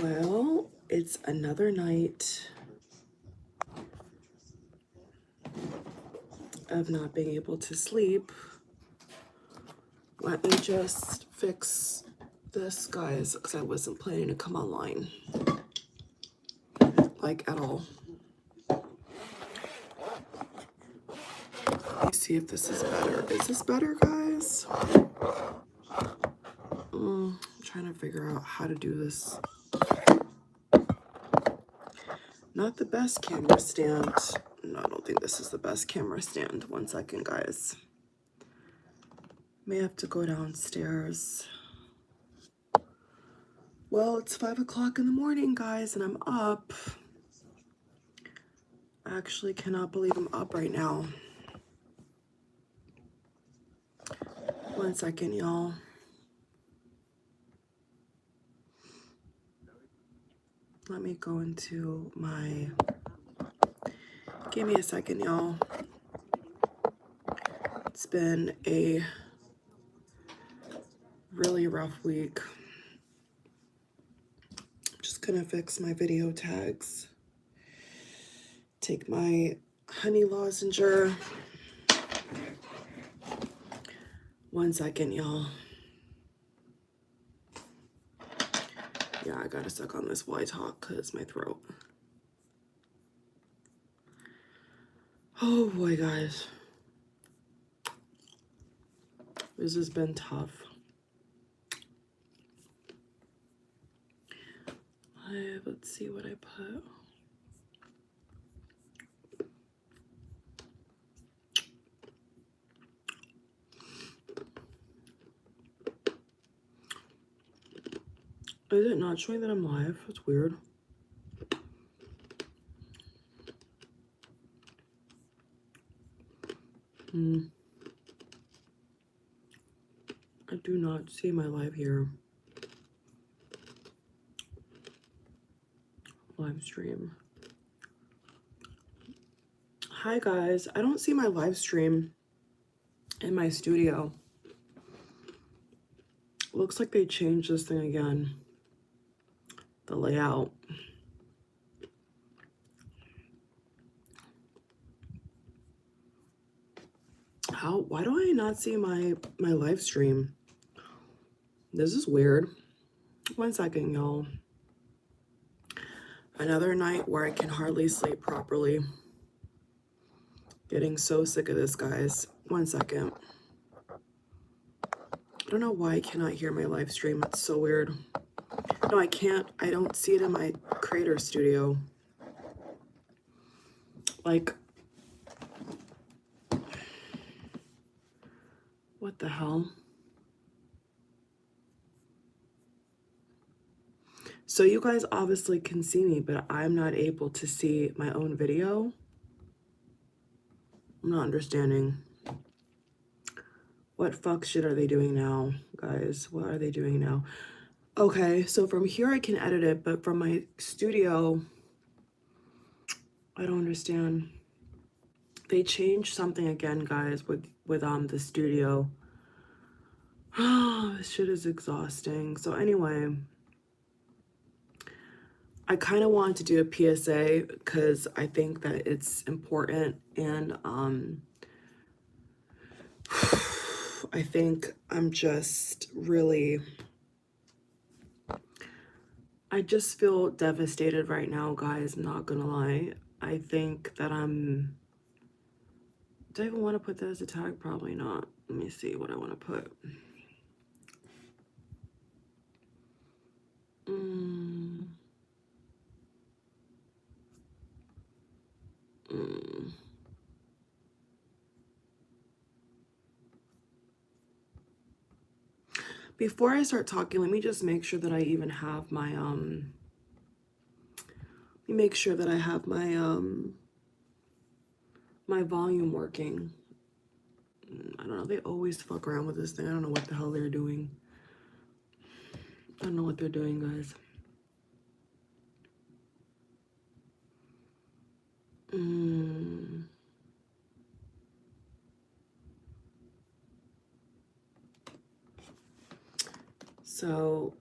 Well, it's another night of not being able to sleep. Let me just fix this, guys, because I wasn't planning to come online, like, at all. Let me see if this is better. Is this better, guys? I'm trying to figure out how to do this. Not the best camera stand. No, I don't think this is the best camera stand. 1 second, guys. May have to go downstairs. Well, it's 5 o'clock in the morning, guys, and I'm up. I actually cannot believe I'm up right now. 1 second, y'all. Let me go into my... Give me a second, y'all. It's been a really rough week. I'm just gonna fix my video tags. Take my honey lozenger. 1 second, y'all. Yeah, I gotta suck on this while I talk because my throat. Oh boy, guys. This has been tough. Let's see what I put. Is it not showing that I'm live? That's weird. I do not see my live here. Live stream. Hi guys, I don't see my live stream in my studio. Looks like they changed this thing again. The layout. Why do I not see my live stream? This is weird. 1 second, y'all. Another night where I can hardly sleep properly. Getting so sick of this, guys. 1 second. I don't know why I cannot hear my live stream. It's so weird. No, I can't. I don't see it in my creator studio. Like, what the hell? So you guys obviously can see me, but I'm not able to see my own video. I'm not understanding. What fuck shit are they doing now, guys? What are they doing now? Okay, so from here I can edit it, but from my studio, I don't understand. They changed something again, guys, with the studio. This shit is exhausting. So anyway, I kind of wanted to do a PSA because I think that it's important, and I think I'm just really, I just feel devastated right now, guys. I'm not gonna lie. I think that do I even want to put that as a tag? Probably not. Let me see what I want to put. Before I start talking, let me just make sure that I even have my let me make sure that I have my my volume working. I don't know, they always fuck around with this thing. I don't know what the hell they're doing. I don't know what they're doing, guys. So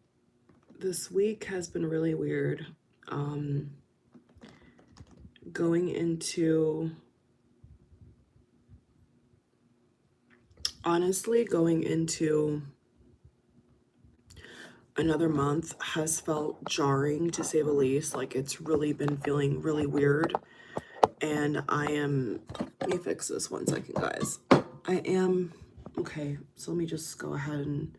this week has been really weird. Going into, honestly, going into another month has felt jarring, to say the least. Like, it's really been feeling really weird. And let me fix this 1 second, guys. Okay, so let me just go ahead and,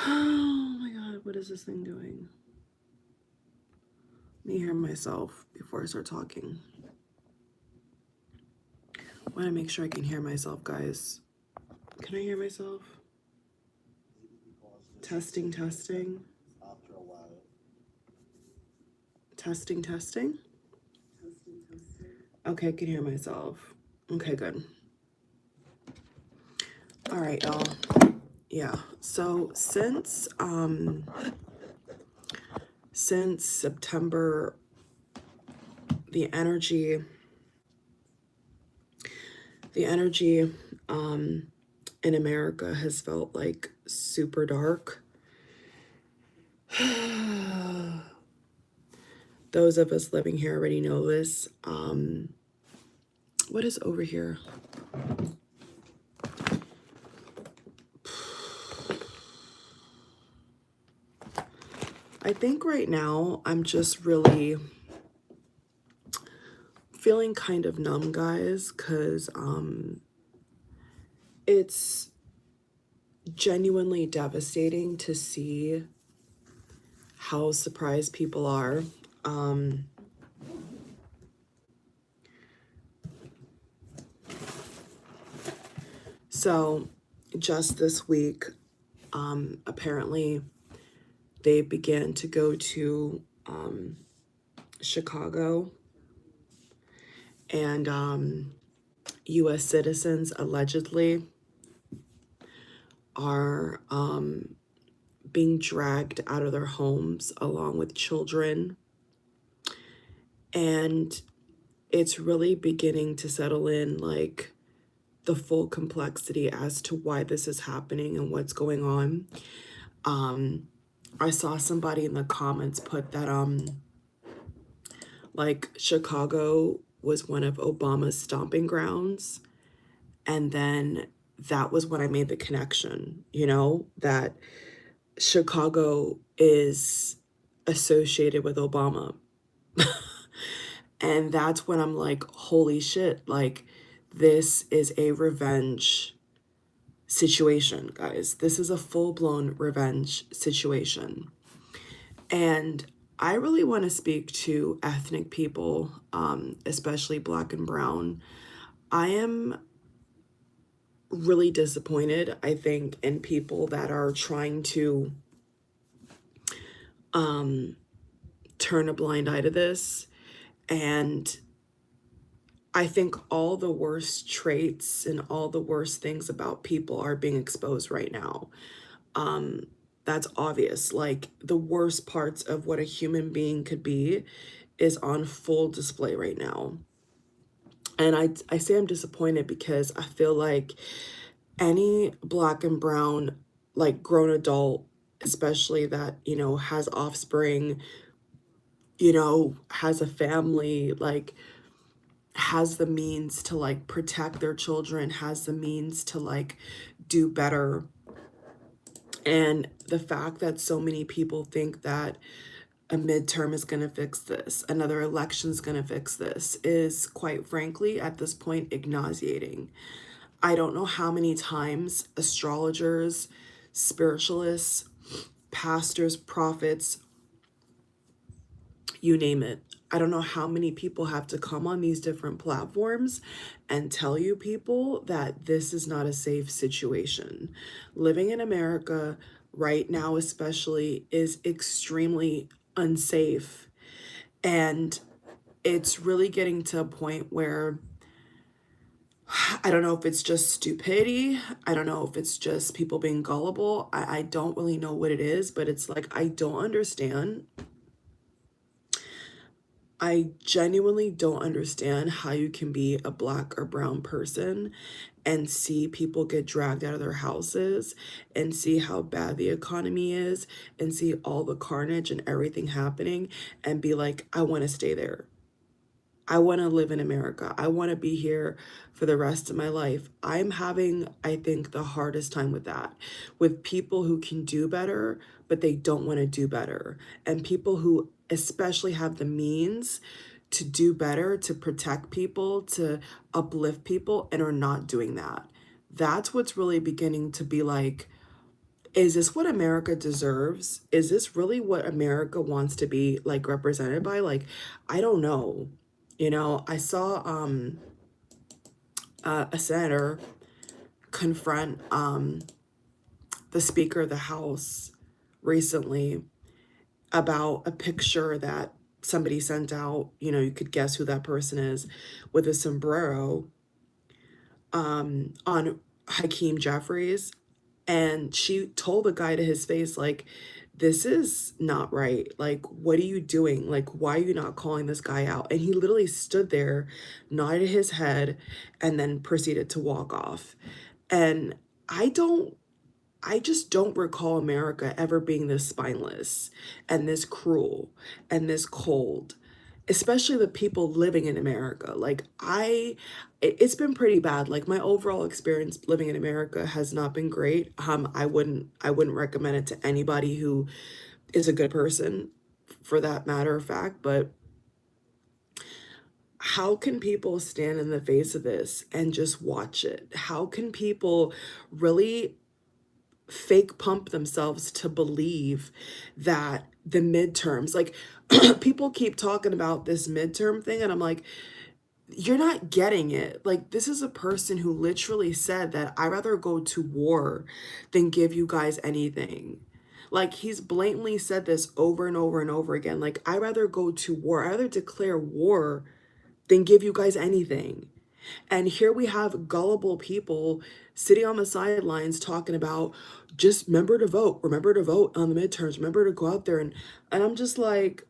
oh my God, what is this thing doing? Let me hear myself before I start talking. I want to make sure I can hear myself, guys. Can I hear myself? Testing, testing. After a while. Testing, testing. Okay, I can hear myself. Okay, good. All right, y'all. Yeah, so since September, the energy in America has felt like super dark. Those of us living here already know this. What is over here? I think right now I'm just really feeling kind of numb, guys, because it's genuinely devastating to see how surprised people are. So just this week, apparently they began to go to Chicago, and US citizens allegedly are being dragged out of their homes along with children. And it's really beginning to settle in, like, the full complexity as to why this is happening and what's going on. I saw somebody in the comments put that like Chicago was one of Obama's stomping grounds, and then that was when I made the connection, that Chicago is associated with Obama. And that's when I'm like, holy shit, like, this is a revenge situation, guys. This is a full-blown revenge situation. And I really want to speak to ethnic people, especially Black and brown. I am really disappointed, I think, in people that are trying to turn a blind eye to this. And I think all the worst traits and all the worst things about people are being exposed right now. That's obvious. Like, the worst parts of what a human being could be is on full display right now. And I say I'm disappointed because I feel like any Black and brown, like, grown adult, especially that, has offspring, has a family, like, has the means to, like, protect their children, has the means to, like, do better. And the fact that so many people think that a midterm is going to fix this, another election is going to fix this, is, quite frankly, at this point, nauseating. I don't know how many times astrologers, spiritualists, pastors, prophets, you name it, I don't know how many people have to come on these different platforms and tell you people that this is not a safe situation. Living in America right now, especially, is extremely unsafe. And it's really getting to a point where I don't know if it's just stupidity. I don't know if it's just people being gullible. I don't really know what it is, but it's like, I don't understand I genuinely don't understand how you can be a black or brown person and see people get dragged out of their houses and see how bad the economy is and see all the carnage and everything happening and be like, I want to stay there. I want to live in America. I want to be here for the rest of my life. I'm having, I think, the hardest time with that, with people who can do better, but they don't want to do better. And people who especially have the means to do better, to protect people, to uplift people, and are not doing that. That's what's really beginning to be like, is this what America deserves? Is this really what America wants to be like represented by? Like, I don't know. You know, I saw a senator confront the Speaker of the House recently about a picture that somebody sent out. You know, you could guess who that person is, with a sombrero on Hakeem Jeffries. And she told the guy to his face, like, this is not right. Like, what are you doing? Like, why are you not calling this guy out? And he literally stood there, nodded his head, and then proceeded to walk off. And I just don't recall America ever being this spineless and this cruel and this cold, especially the people living in America. Like, it's been pretty bad. Like, my overall experience living in America has not been great. I wouldn't recommend it to anybody who is a good person, for that matter of fact. But how can people stand in the face of this and just watch it? How can people really fake pump themselves to believe that the midterms, like, people keep talking about this midterm thing, and I'm like, you're not getting it. Like, this is a person who literally said that I'd rather go to war than give you guys anything. Like, he's blatantly said this over and over and over again. Like, I'd rather go to war, I'd rather declare war than give you guys anything. And here we have gullible people sitting on the sidelines talking about, just remember to vote on the midterms, remember to go out there. And I'm just like,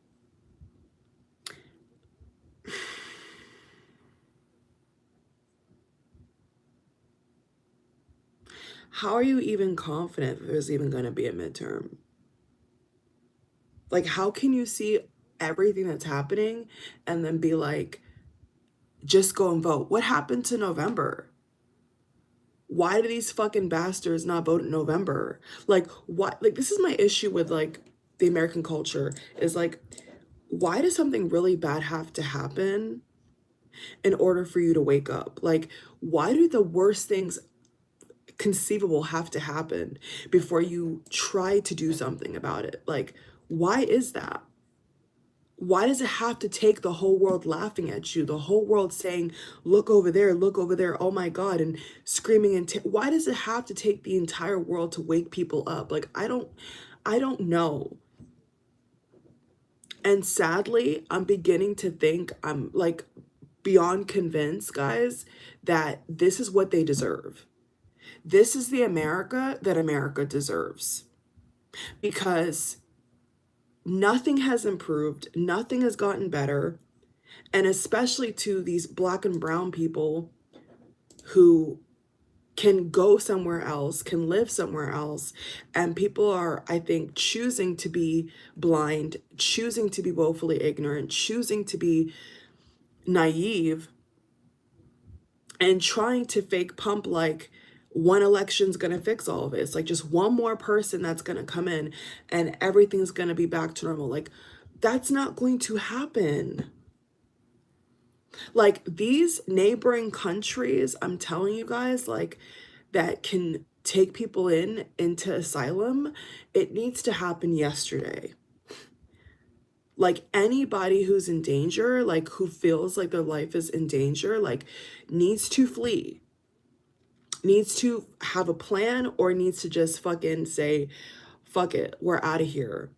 how are you even confident there's even going to be a midterm? Like, how can you see everything that's happening and then be like, just go and vote? What happened to November? Why do these fucking bastards not vote in November? Like, what? Like, this is my issue with, like, the American culture, is like, why does something really bad have to happen in order for you to wake up? Like, why do the worst things conceivable have to happen before you try to do something about it? Like, why is that? Why does it have to take the whole world laughing at you, the whole world saying, look over there, oh my God, and screaming? And why does it have to take the entire world to wake people up? Like, I don't know. And sadly, I'm beginning to think, I'm like beyond convinced, guys, that this is what they deserve. This is the America that America deserves. Because nothing has improved, nothing has gotten better. And especially to these black and brown people who can go somewhere else, can live somewhere else. And people are, I think, choosing to be blind, choosing to be woefully ignorant, choosing to be naive, and trying to fake pump like one election's going to fix all of this. Like, just one more person that's going to come in and everything's going to be back to normal. Like, that's not going to happen. Like, these neighboring countries, I'm telling you guys, like, that can take people into asylum, it needs to happen yesterday. Like, anybody who's in danger, like, who feels like their life is in danger, like, needs to flee, needs to have a plan, or needs to just fucking say, fuck it, we're out of here.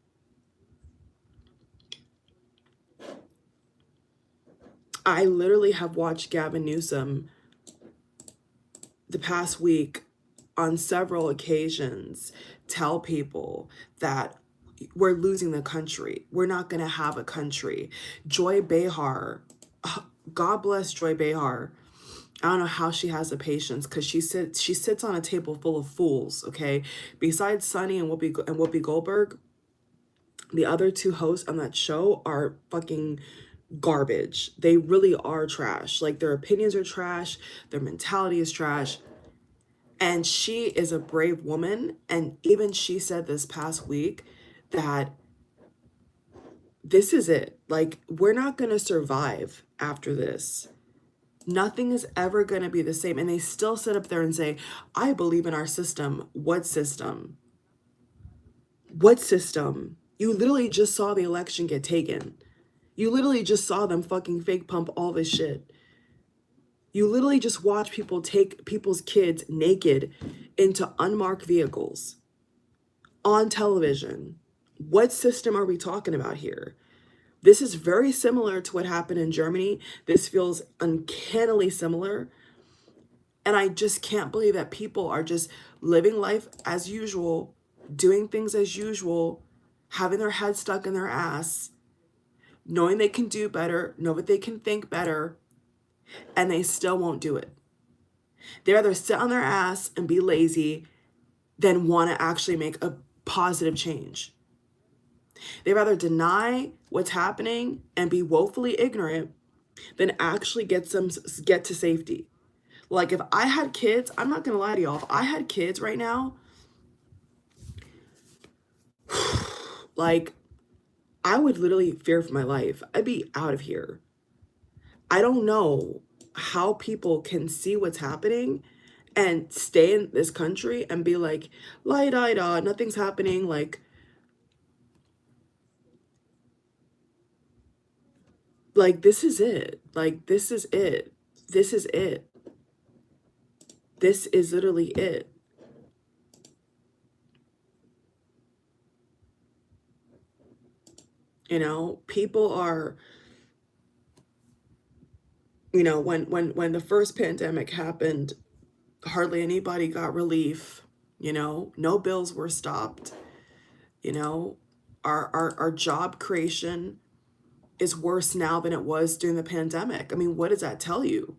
I literally have watched Gavin Newsom the past week on several occasions tell people that we're losing the country. We're not going to have a country. Joy Behar, God bless Joy Behar. I don't know how she has the patience, because she sits on a table full of fools, okay? Besides Sunny and Whoopi Goldberg, the other two hosts on that show are fucking garbage. They really are trash. Like, their opinions are trash, their mentality is trash. And she is a brave woman, and even she said this past week that this is it. Like, we're not going to survive after this. Nothing is ever going to be the same. And they still sit up there and say, I believe in our system. What system? What system? You literally just saw the election get taken. You literally just saw them fucking fake pump all this shit. You literally just watch people take people's kids naked into unmarked vehicles on television. What system are we talking about here? This is very similar to what happened in Germany. This feels uncannily similar. And I just can't believe that people are just living life as usual, doing things as usual, having their head stuck in their ass, knowing they can do better, know that they can think better, and they still won't do it. They rather sit on their ass and be lazy than want to actually make a positive change. They rather deny what's happening and be woefully ignorant than actually get to safety. Like, if I had kids, I'm not going to lie to y'all. If I had kids right now, like, I would literally fear for my life. I'd be out of here. I don't know how people can see what's happening and stay in this country and be like, la da da, nothing's happening. Like, this is it. Like, this is it. This is it. This is literally it. You know, people are, you know, when the first pandemic happened, hardly anybody got relief. You know, no bills were stopped. You know, our job creation is worse now than it was during the pandemic. I mean, what does that tell you?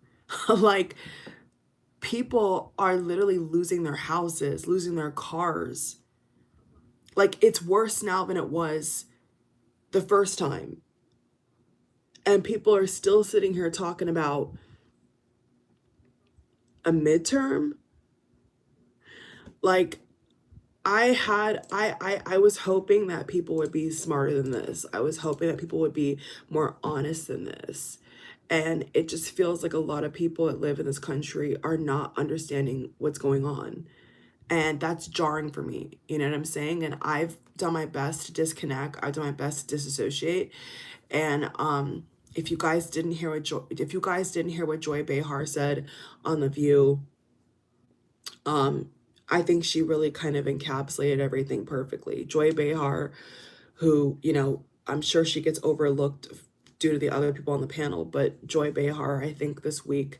Like, people are literally losing their houses, losing their cars. Like, it's worse now than it was the first time. And people are still sitting here talking about a midterm. Like, I was hoping that people would be smarter than this. I was hoping that people would be more honest than this. And it just feels like a lot of people that live in this country are not understanding what's going on. And that's jarring for me. You know what I'm saying? And I've done my best to disconnect. I've done my best to disassociate. And if you guys didn't hear what Joy Behar said on The View, I think she really kind of encapsulated everything perfectly. Joy Behar, who, you know, I'm sure she gets overlooked due to the other people on the panel, but Joy Behar, I think this week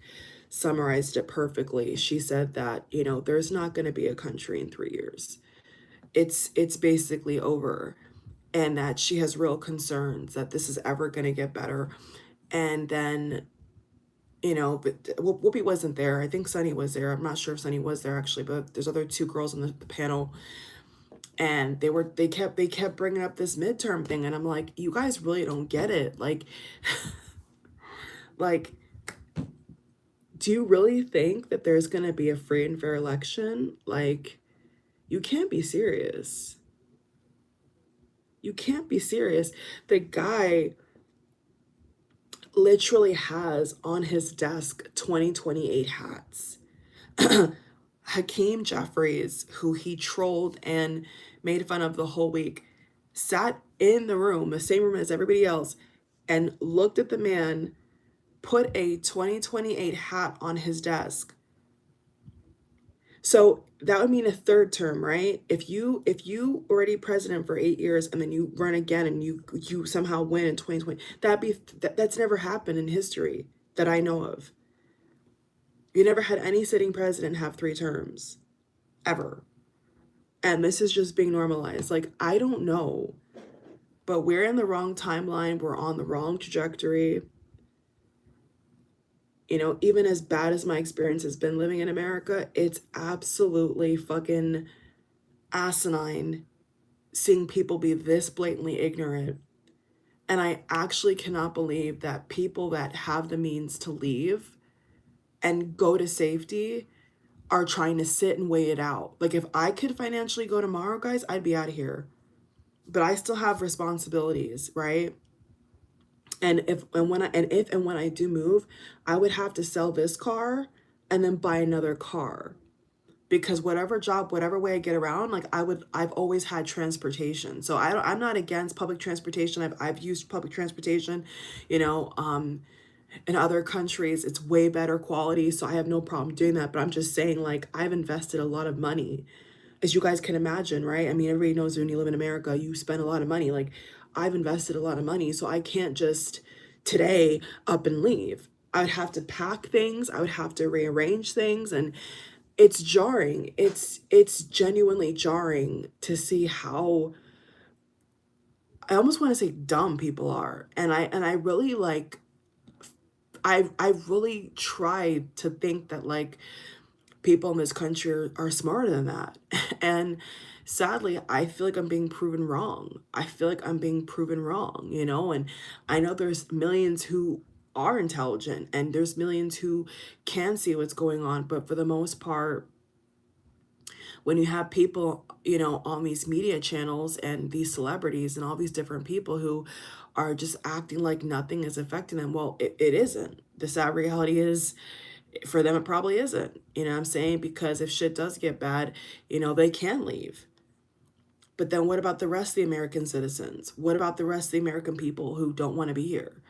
summarized it perfectly. She said that, you know, there's not going to be a country in 3 years. It's basically over, and that she has real concerns that this is ever going to get better. And then, you know, but Whoopi wasn't there. I think Sunny was there. I'm not sure if Sunny was there actually, but there's other two girls on the panel, and they kept bringing up this midterm thing, and I'm like, you guys really don't get it. Like, like, do you really think that there's going to be a free and fair election? Like, you can't be serious. You can't be serious. The guy literally has on his desk 2028 hats. Hakeem Jeffries, who he trolled and made fun of the whole week, sat in the room, the same room as everybody else, and looked at the man, put a 2028 hat on his desk. So that would mean a third term, right? If you already president for 8 years and then you run again and you somehow win in 2020, that's never happened in history that I know of. You never had any sitting president have 3 terms, ever. And this is just being normalized. Like, I don't know, but we're in the wrong timeline. We're on the wrong trajectory. You know, even as bad as my experience has been living in America, it's absolutely fucking asinine seeing people be this blatantly ignorant. And I actually cannot believe that people that have the means to leave and go to safety are trying to sit and wait it out. Like, if I could financially go tomorrow, guys, I'd be out of here. But I still have responsibilities, right? And when I do move, I would have to sell this car and then buy another car. Because whatever job, whatever way I get around, like I've always had transportation. So I'm not against public transportation. I've used public transportation, you know, in other countries, it's way better quality. So I have no problem doing that. But I'm just saying, like, I've invested a lot of money, as you guys can imagine, right? I mean, everybody knows when you live in America, you spend a lot of money. Like, I've invested a lot of money. So I can't just today up and leave. I would have to pack things. I would have to rearrange things. And it's jarring. It's genuinely jarring to see how, I almost want to say, dumb people are. And I really like, I've really tried to think that, like, people in this country are smarter than that. And sadly, I feel like I'm being proven wrong. I feel like I'm being proven wrong, you know? And I know there's millions who are intelligent and there's millions who can see what's going on. But for the most part, when you have people, you know, on these media channels and these celebrities and all these different people who are just acting like nothing is affecting them, well, it isn't. The sad reality is, for them, it probably isn't. You know what I'm saying? Because if shit does get bad, you know, they can leave. But then what about the rest of the American citizens? What about the rest of the American people who don't want to be here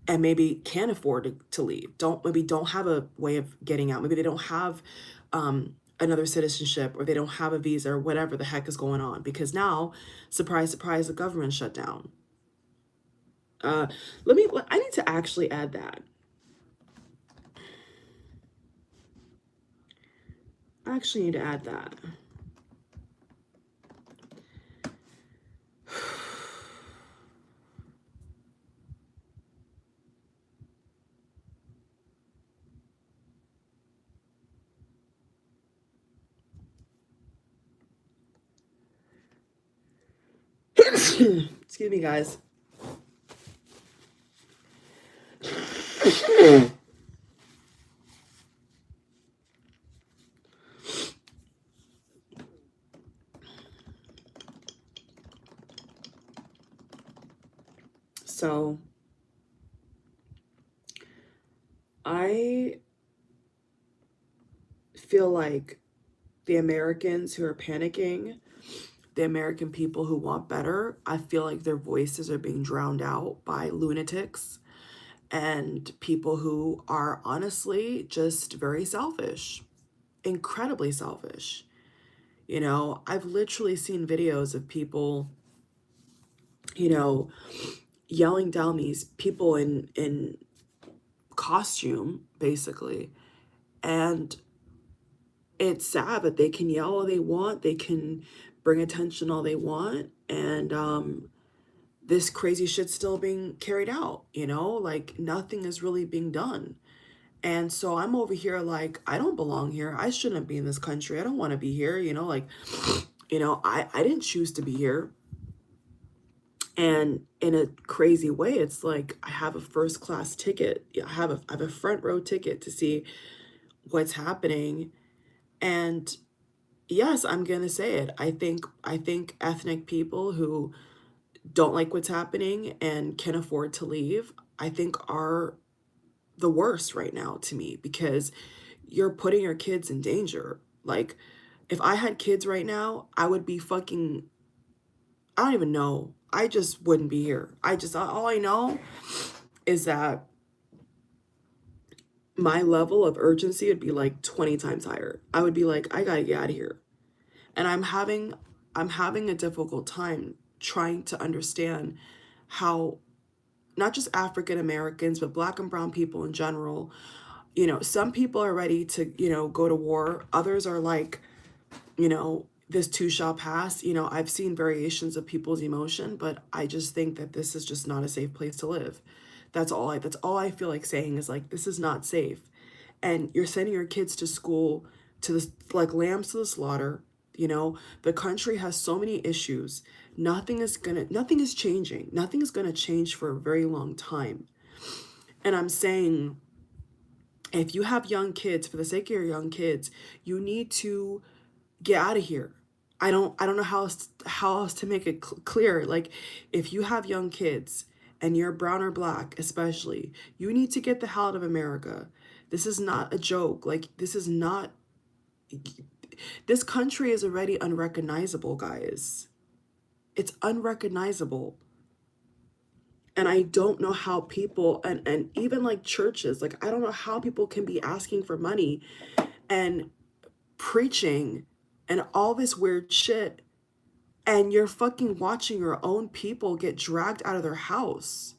and maybe can't afford to leave? Maybe don't have a way of getting out. Maybe they don't have another citizenship, or they don't have a visa, or whatever the heck is going on. Because now, surprise, surprise, the government shut down. I need to actually add that. I actually need to add that. Excuse me, guys. So I feel like the Americans who are panicking, the American people who want better, I feel like their voices are being drowned out by lunatics and people who are honestly just very selfish, incredibly selfish. You know, I've literally seen videos of people, you know, yelling down these people in costume, basically. And it's sad that they can yell all they want, they can bring attention all they want, and this crazy shit's still being carried out, you know? Like, nothing is really being done. And so I'm over here like, I don't belong here. I shouldn't be in this country. I don't want to be here, you know? Like, you know, I didn't choose to be here. And in a crazy way, it's like I have a first class ticket. I have a front row ticket to see what's happening. And yes, I'm gonna say it. I think ethnic people who don't like what's happening and can afford to leave, I think are the worst right now to me, because you're putting your kids in danger. Like, if I had kids right now, I would be fucking, I don't even know. I just wouldn't be here. All I know is that my level of urgency would be like 20 times higher. I would be like, I gotta get out of here. And I'm having a difficult time trying to understand how not just African Americans, but Black and brown people in general, you know, some people are ready to, you know, go to war. Others are like, you know, this too shall pass. You know, I've seen variations of people's emotion, but I just think that this is just not a safe place to live. That's all I feel like saying is like, this is not safe. And you're sending your kids to school to this, like lambs to the slaughter. You know, the country has so many issues. Nothing is changing. Nothing is gonna change for a very long time. And I'm saying, if you have young kids, for the sake of your young kids, you need to get out of here. I don't know how else to make it clear. Like, if you have young kids and you're brown or black, especially, you need to get the hell out of America. This is not a joke. Like, this is not, this country is already unrecognizable, guys. It's unrecognizable. And I don't know how people, and even like churches, like, I don't know how people can be asking for money and preaching and all this weird shit, and you're fucking watching your own people get dragged out of their house.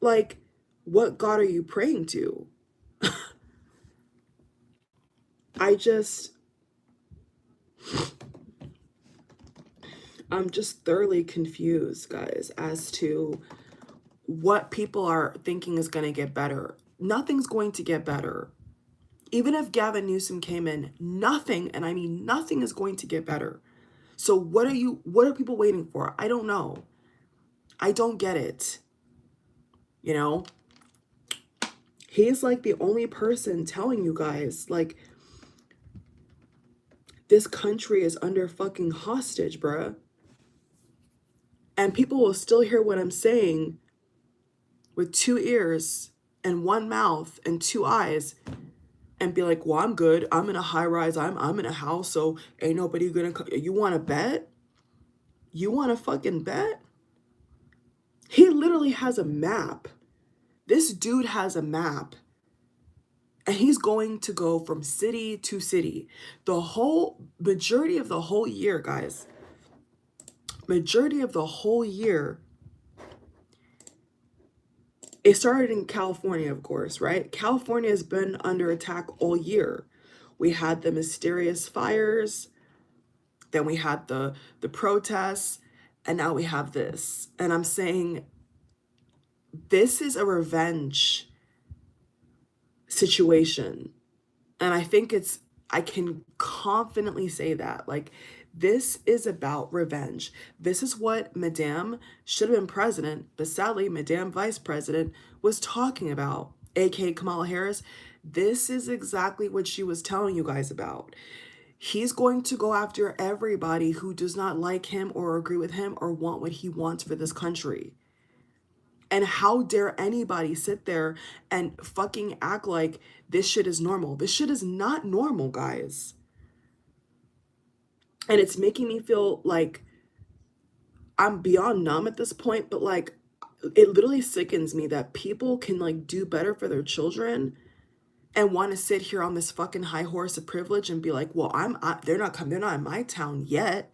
Like, what God are you praying to? I'm just thoroughly confused, guys, as to what people are thinking is going to get better. Nothing's going to get better. Even if Gavin Newsom came in, nothing, and I mean nothing, is going to get better. So what are people waiting for? I don't know. I don't get it. You know? He's like the only person telling you guys, like, this country is under fucking hostage, bruh. And people will still hear what I'm saying with 2 ears and 1 mouth and 2 eyes and be like, well, I'm good. I'm in a high rise. I'm in a house, so ain't nobody gonna you want to bet? You want to fucking bet? He literally has a map. This dude has a map. And he's going to go from city to city. The whole majority of the whole year, guys. Majority of the whole year. It started in California, of course, right? California has been under attack all year. We had the mysterious fires, then we had the protests, and now we have this. And I'm saying, this is a revenge situation. And I think I can confidently say that. Like, this is about revenge. This is what Madame should have been president, but sadly, Madame Vice President was talking about, aka Kamala Harris. This is exactly what she was telling you guys about. He's going to go after everybody who does not like him or agree with him or want what he wants for this country. And how dare anybody sit there and fucking act like this shit is normal? This shit is not normal, guys. And it's making me feel like I'm beyond numb at this point, but like, it literally sickens me that people can like do better for their children and want to sit here on this fucking high horse of privilege and be like, well, they're not in my town yet.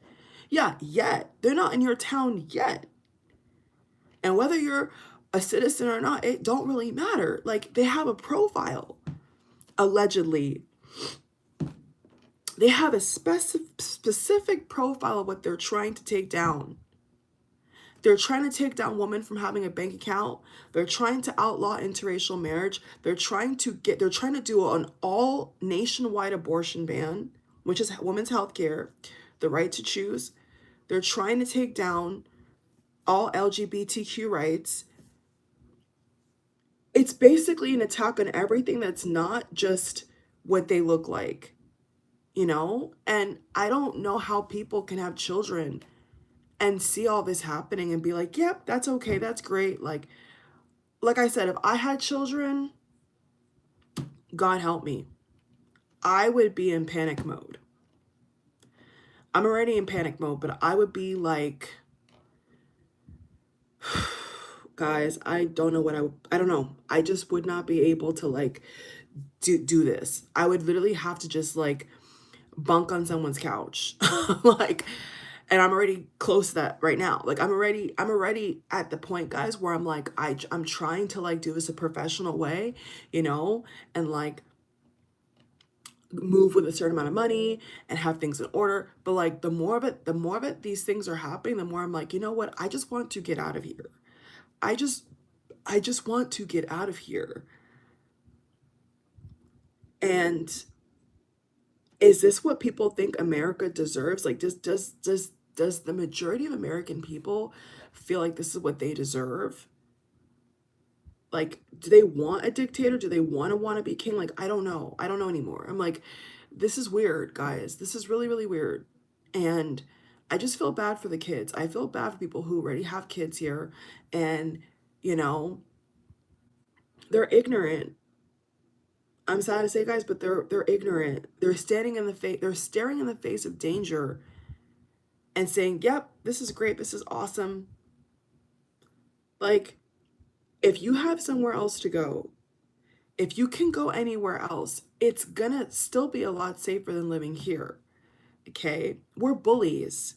Yeah, yet. They're not in your town yet. And whether you're a citizen or not, it don't really matter. Like, they have a profile, allegedly. They have a specific profile of what they're trying to take down. They're trying to take down women from having a bank account. They're trying to outlaw interracial marriage. They're trying to do an all nationwide abortion ban, which is women's health care, the right to choose. They're trying to take down all LGBTQ rights. It's basically an attack on everything that's not just what they look like, you know? And I don't know how people can have children and see all this happening and be like, yep, that's okay, that's great. Like I said, if I had children, God help me, I would be in panic mode. I'm already in panic mode, but I would be like, guys, I don't know I don't know. I just would not be able to like do this. I would literally have to just like bunk on someone's couch. Like, and I'm already close to that right now. Like, I'm already at the point, guys, where I'm like, I'm trying to like do this a professional way, you know, and like move with a certain amount of money and have things in order. But like the more of it these things are happening, the more I'm like, you know what? I just want to get out of here. I just I just want to get out of here. And is this what people think America deserves? Like does the majority of American people feel like this is what they deserve? Like, do they want a dictator? Do they want to be king? Like, I don't know. I don't know anymore. I'm like, this is weird, guys. This is really, really weird. And I just feel bad for the kids. I feel bad for people who already have kids here and, you know, they're ignorant. I'm sad to say, guys, but they're ignorant. They're staring in the face of danger and saying, "Yep, this is great. This is awesome." Like, if you have somewhere else to go, if you can go anywhere else, it's gonna still be a lot safer than living here. Okay? We're bullies.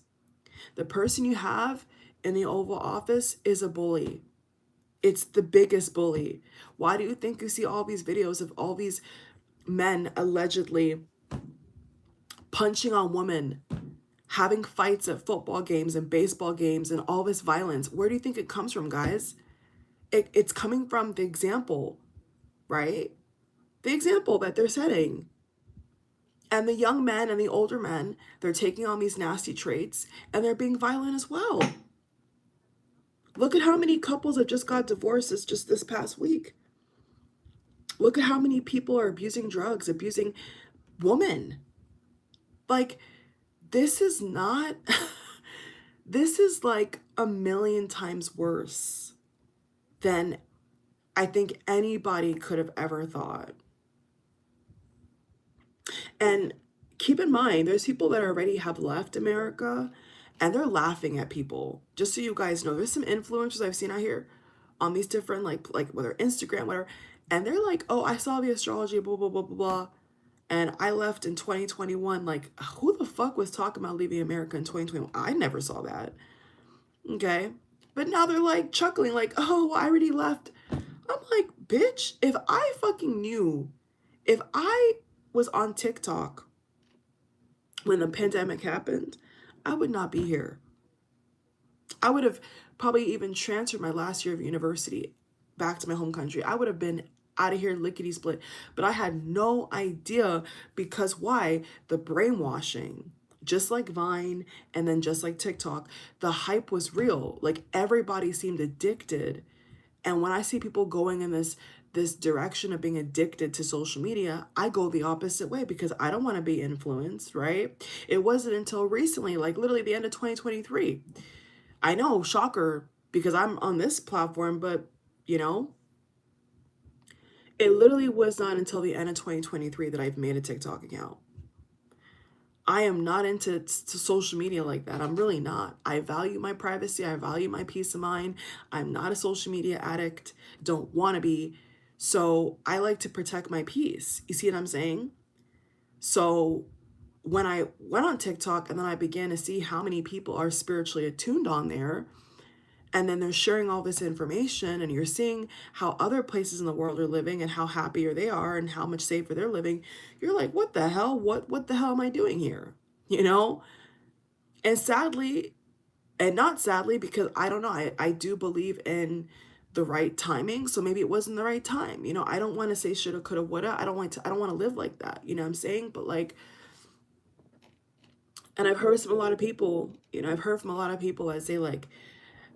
The person you have in the Oval Office is a bully. It's the biggest bully. Why do you think you see all these videos of all these men allegedly punching on women, having fights at football games and baseball games and all this violence? Where do you think it comes from, guys? It's coming from the example, right? The example that they're setting. And the young men and the older men, they're taking on these nasty traits and they're being violent as well. Look at how many couples have just got divorces just this past week. Look at how many people are abusing drugs, abusing women. Like, this is not, this is like a million times worse than I think anybody could have ever thought. And keep in mind, there's people that already have left America and they're laughing at people. Just so you guys know, there's some influencers I've seen out here on these different like whether Instagram, whatever, and they're like, "Oh, I saw the astrology, blah blah blah blah blah, and I left in 2021." Like, who the fuck was talking about leaving America in 2021? I never saw that. Okay, but now they're like chuckling, like, "Oh, I already left." I'm like, bitch, if I fucking knew, if I was on TikTok when the pandemic happened, I would not be here. I would have probably even transferred my last year of university back to my home country. I would have been out of here lickety split. But I had no idea because why? The brainwashing. Just like Vine and then just like TikTok, the hype was real. Like everybody seemed addicted. And when I see people going in this direction of being addicted to social media, I go the opposite way because I don't want to be influenced, right? It wasn't until recently, like literally the end of 2023. I know, shocker, because I'm on this platform, but you know, it literally was not until the end of 2023 that I've made a TikTok account. I am not into social media like that. I'm really not. I value my privacy. I value my peace of mind. I'm not a social media addict. Don't want to be. So I like to protect my peace. You see what I'm saying? So when I went on TikTok and then I began to see how many people are spiritually attuned on there, and then they're sharing all this information and you're seeing how other places in the world are living and how happier they are and how much safer they're living, you're like, what the hell? What the hell am I doing here? You know? And sadly, and not sadly, because I don't know, I do believe in the right timing. So maybe it wasn't the right time. You know, I don't want to say shoulda, coulda, woulda. I don't want to live like that. You know what I'm saying? But like, and I've heard from a lot of people, I've heard from a lot of people that say like,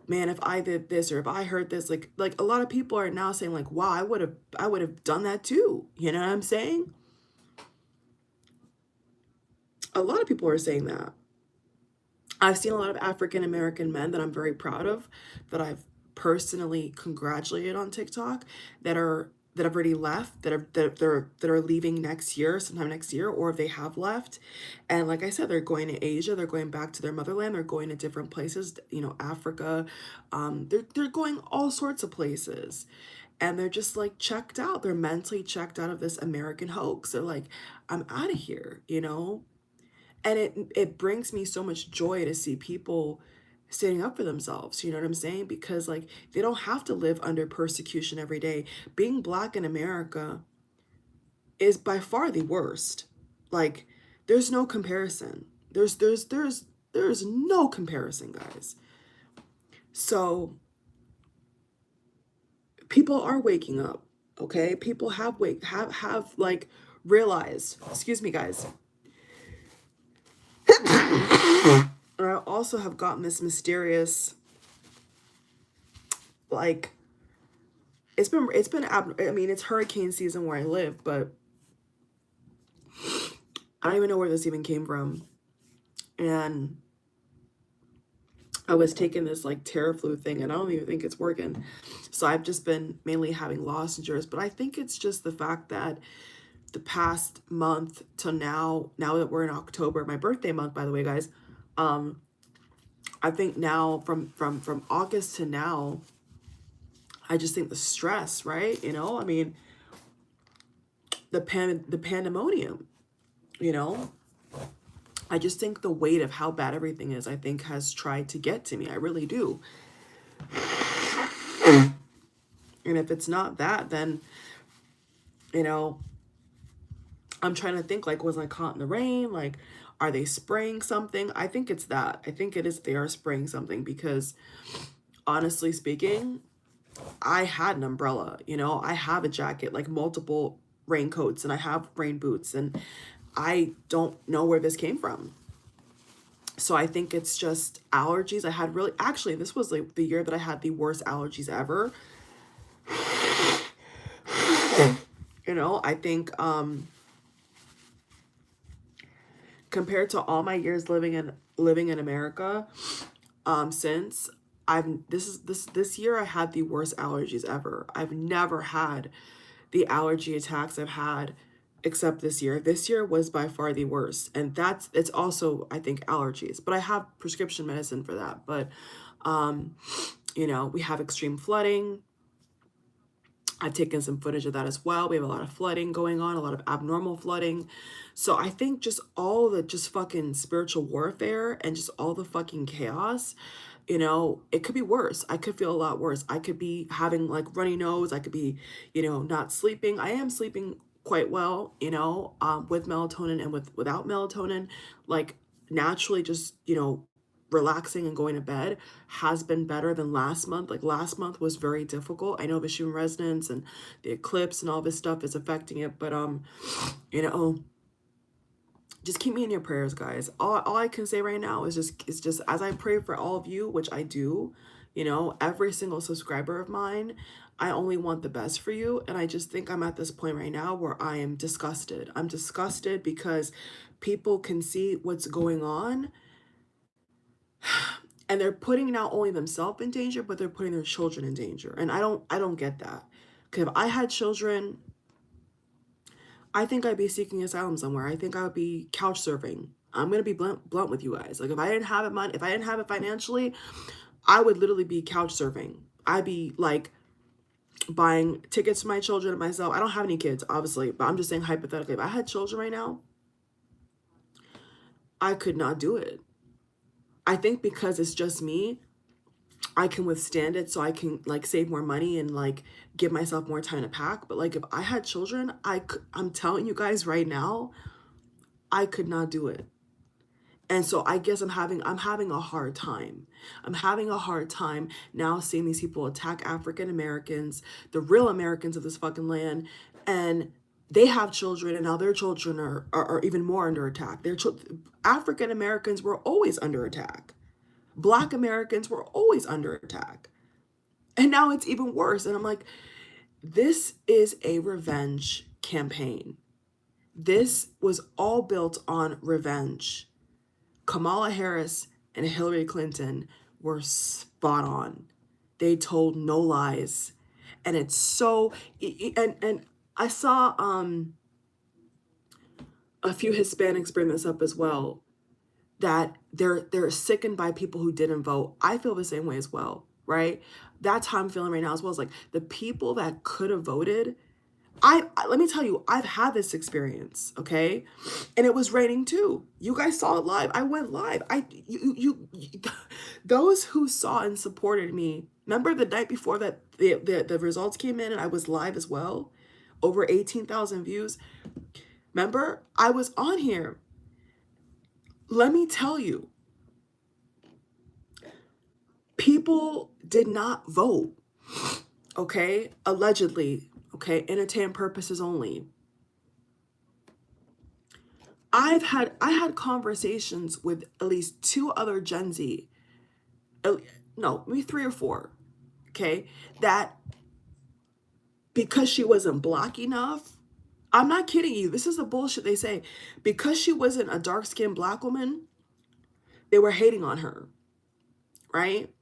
man, if I did this or if I heard this, like a lot of people are now saying like, wow, I would have done that too. You know what I'm saying? A lot of people are saying that. I've seen a lot of African American men that I'm very proud of, that I've personally congratulated on TikTok, that have already left, that are leaving next year, sometime next year, or if they have left. And like I said, they're going to Asia, they're going back to their motherland, they're going to different places, Africa. They're going all sorts of places. And they're just like checked out. They're mentally checked out of this American hoax. They're like, I'm out of here. And it brings me so much joy to see people standing up for themselves, you know what I'm saying? Because like they don't have to live under persecution every day. Being black in America is by far the worst. Like, there's no comparison. There's no comparison, guys. So people are waking up, okay? People have like realized, excuse me, guys. And I also have gotten this mysterious, like, I mean, it's hurricane season where I live, but I don't even know where this even came from. And I was taking this like Terraflu thing, and I don't even think it's working. So I've just been mainly having lozenges, but I think it's just the fact that the past month to now that we're in October, my birthday month, by the way, guys, I think now from August to now, I just think the stress, right? You know, I mean, the pandemonium, you know, I just think the weight of how bad everything is, I think, has tried to get to me. I really do. And if it's not that, then, you know, I'm trying to think, like, was I caught in the rain? Like, are they spraying something? I think it's that. I think it is they are spraying something because, honestly speaking, I had an umbrella, you know, I have a jacket, like multiple raincoats, and I have rain boots, and I don't know where this came from. So I think it's just allergies. I had really, actually, this was like the year that I had the worst allergies ever. You know, I think compared to all my years living in America, since this year I had the worst allergies ever. I've never had the allergy attacks I've had except this year. This year was by far the worst. And it's also, I think, allergies. But I have prescription medicine for that. But you know, we have extreme flooding. I've taken some footage of that as well. We have a lot of flooding going on, a lot of abnormal flooding. So I think just all the just fucking spiritual warfare and just all the fucking chaos, you know, it could be worse. I could feel a lot worse. I could be having like runny nose. I could be, you know, not sleeping. I am sleeping quite well, you know, with melatonin and without melatonin, like naturally just, you know, relaxing and going to bed has been better than last month. Like last month was very difficult. I know the Schumann resonance and the eclipse and all this stuff is affecting it, but you know, just keep me in your prayers, guys. All I can say right now is just as I pray for all of you, which I do, you know, every single subscriber of mine, I only want the best for you. And I just think I'm at this point right now where I am disgusted. I'm disgusted because people can see what's going on, and they're putting not only themselves in danger, but they're putting their children in danger. And I don't get that. Because if I had children, I think I'd be seeking asylum somewhere. I think I would be couch surfing. I'm gonna be blunt with you guys. Like if I didn't have it if I didn't have it financially, I would literally be couch surfing. I'd be like buying tickets for my children and myself. I don't have any kids, obviously, but I'm just saying hypothetically, if I had children right now, I could not do it. I think because it's just me, I can withstand it, so I can like save more money and like give myself more time to pack. But like if I had children, I'm telling you guys right now, I could not do it. And so I guess I'm having a hard time. I'm having a hard time now seeing these people attack African Americans, the real Americans of this fucking land, and they have children, and now their children are even more under attack. African Americans were always under attack. Black Americans were always under attack. And now it's even worse. And I'm like, this is a revenge campaign. This was all built on revenge. Kamala Harris and Hillary Clinton were spot on. They told no lies. And it's so, and I saw a few Hispanics bring this up as well, that they're sickened by people who didn't vote. I feel the same way as well, right? That's how I'm feeling right now as well. It's like the people that could have voted. Let me tell you, I've had this experience, okay? And it was raining too. You guys saw it live. I went live. Those who saw and supported me. Remember the night before that the results came in and I was live as well? Over 18,000 views. Remember, I was on here. Let me tell you, people did not vote, okay? Allegedly, okay? Entertainment purposes only. I had conversations with at least 2 other Gen Z, no, maybe 3 or 4, okay? That because she wasn't black enough, I'm not kidding you, this is the bullshit they say. Because she wasn't a dark-skinned black woman, they were hating on her, right?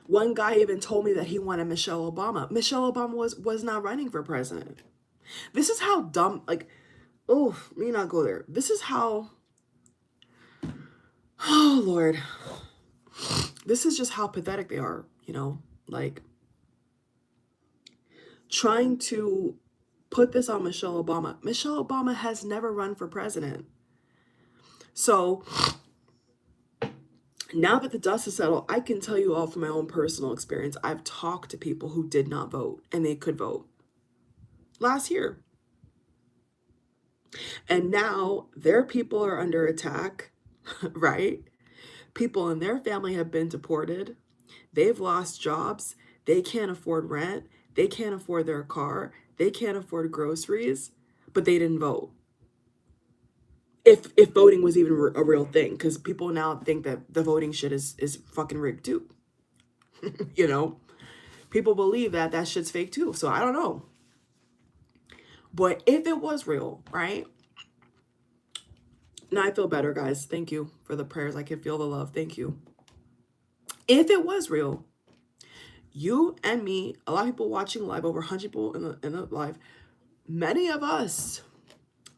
One guy even told me that he wanted Michelle Obama. Michelle Obama was not running for president. This is how dumb, like, oh, let me not go there. This is how, oh Lord, this is just how pathetic they are, you know, like trying to put this on Michelle Obama. Michelle Obama has never run for president. So now that the dust is settled, I can tell you all from my own personal experience. I've talked to people who did not vote and they could vote last year. And now their people are under attack, right? People in their family have been deported. They've lost jobs. They can't afford rent. They can't afford their car. They can't afford groceries, but they didn't vote. If voting was even a real thing, because people now think that the voting shit is fucking rigged too. You know, people believe that that shit's fake too. So I don't know. But if it was real, right? Now I feel better, guys. Thank you for the prayers. I can feel the love. Thank you. If it was real, you and me, a lot of people watching live, over 100 people in the live, many of us,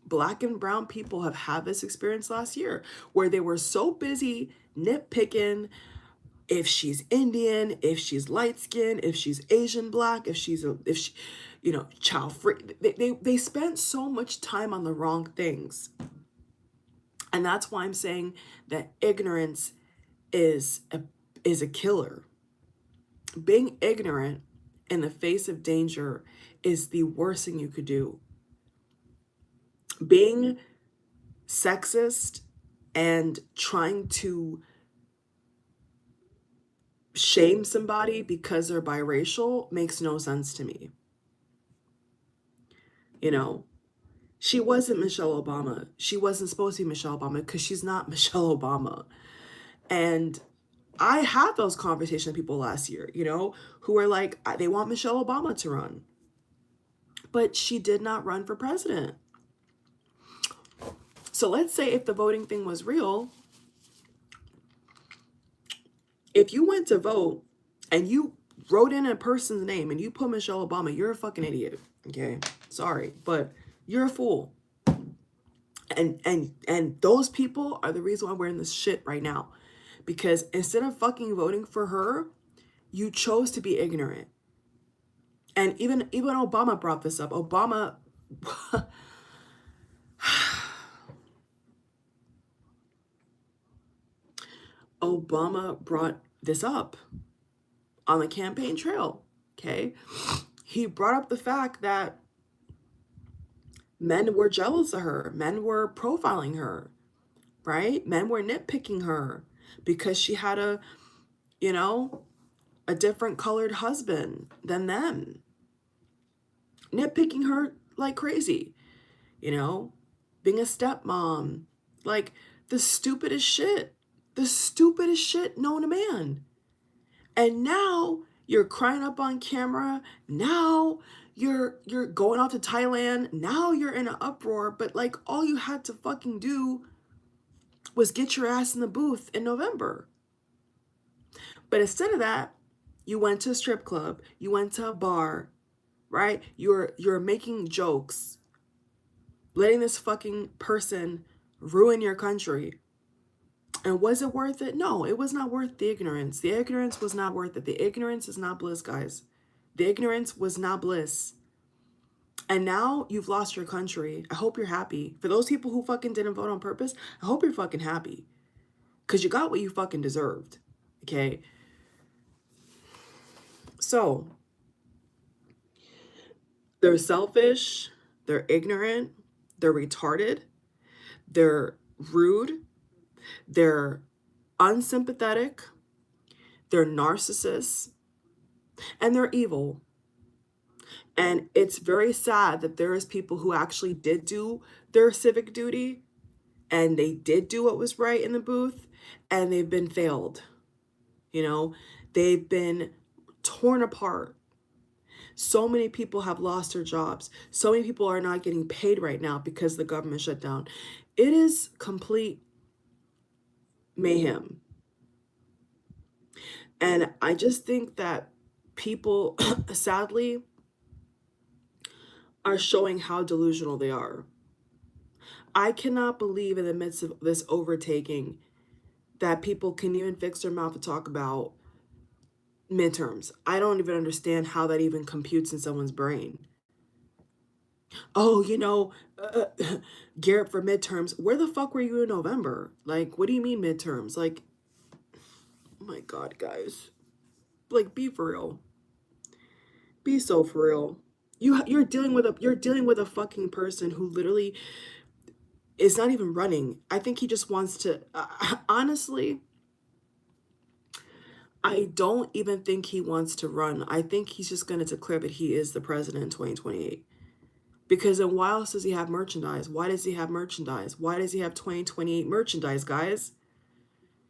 black and brown people, have had this experience last year where they were so busy nitpicking if she's Indian, if she's light skinned, if she's Asian black, if she, you know, child free. They spent so much time on the wrong things. And that's why I'm saying that ignorance is a killer. Being ignorant in the face of danger is the worst thing you could do. Being sexist and trying to shame somebody because they're biracial makes no sense to me. You know, she wasn't Michelle Obama. She wasn't supposed to be Michelle Obama because she's not Michelle Obama. And I had those conversations with people last year, you know, who were like, they want Michelle Obama to run. But she did not run for president. So let's say if the voting thing was real, if you went to vote and you wrote in a person's name and you put Michelle Obama, you're a fucking idiot. Okay, sorry, but you're a fool. And those people are the reason why we're in this shit right now, because instead of fucking voting for her, you chose to be ignorant. And even Obama brought this up. Obama brought this up on the campaign trail, okay? He brought up the fact that men were jealous of her. Men were profiling her, right? Men were nitpicking her because she had a different colored husband than them. Nitpicking her like crazy, being a stepmom, like the stupidest shit known to man. And now you're crying up on camera. Now you're going off to Thailand. Now you're in an uproar. But like all you had to fucking do was get your ass in the booth in November. But instead of that, you went to a strip club. You went to a bar, right? You're making jokes, letting this fucking person ruin your country. And was it worth it? No, it was not worth the ignorance. The ignorance was not worth it. The ignorance is not bliss, guys. The ignorance was not bliss. And now you've lost your country. I hope you're happy. For those people who fucking didn't vote on purpose, I hope you're fucking happy. Because you got what you fucking deserved. Okay? So, they're selfish. They're ignorant. they're retarded, they're rude, they're unsympathetic, they're narcissists, and they're evil. And it's very sad that there is people who actually did do their civic duty and they did do what was right in the booth, and they've been failed. You know, they've been torn apart. So many people have lost their jobs. So many people are not getting paid right now because the government shut down. It is complete mayhem. And I just think that people, sadly, are showing how delusional they are. I cannot believe in the midst of this overtaking that people can even fix their mouth to talk about midterms. I don't even understand how that even computes in someone's brain. Oh, Garrett for midterms. Where the fuck were you in November? Like, what do you mean midterms? Like, oh my God, guys. Like, be for real. Be so for real. You're dealing with a fucking person who literally is not even running. I think he just wants to honestly, I don't even think he wants to run. I think he's just going to declare that he is the president in 2028. Because then why else does he have merchandise? Why does he have merchandise? Why does he have 2028 merchandise, guys?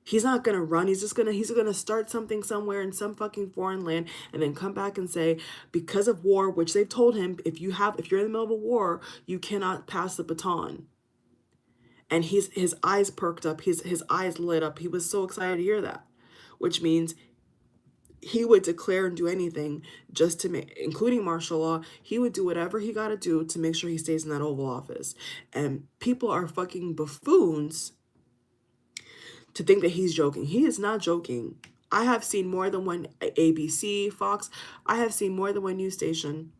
He's not going to run. He's going to start something somewhere in some fucking foreign land and then come back and say, because of war, which they've told him, if you're in the middle of a war, you cannot pass the baton. And his eyes perked up, his eyes lit up. He was so excited to hear that, which means he would declare and do anything just to make, including martial law. He would do whatever he got to do to make sure he stays in that Oval Office. And people are fucking buffoons to think that he's joking. He is not joking. I have seen more than one ABC, Fox. I have seen more than one news station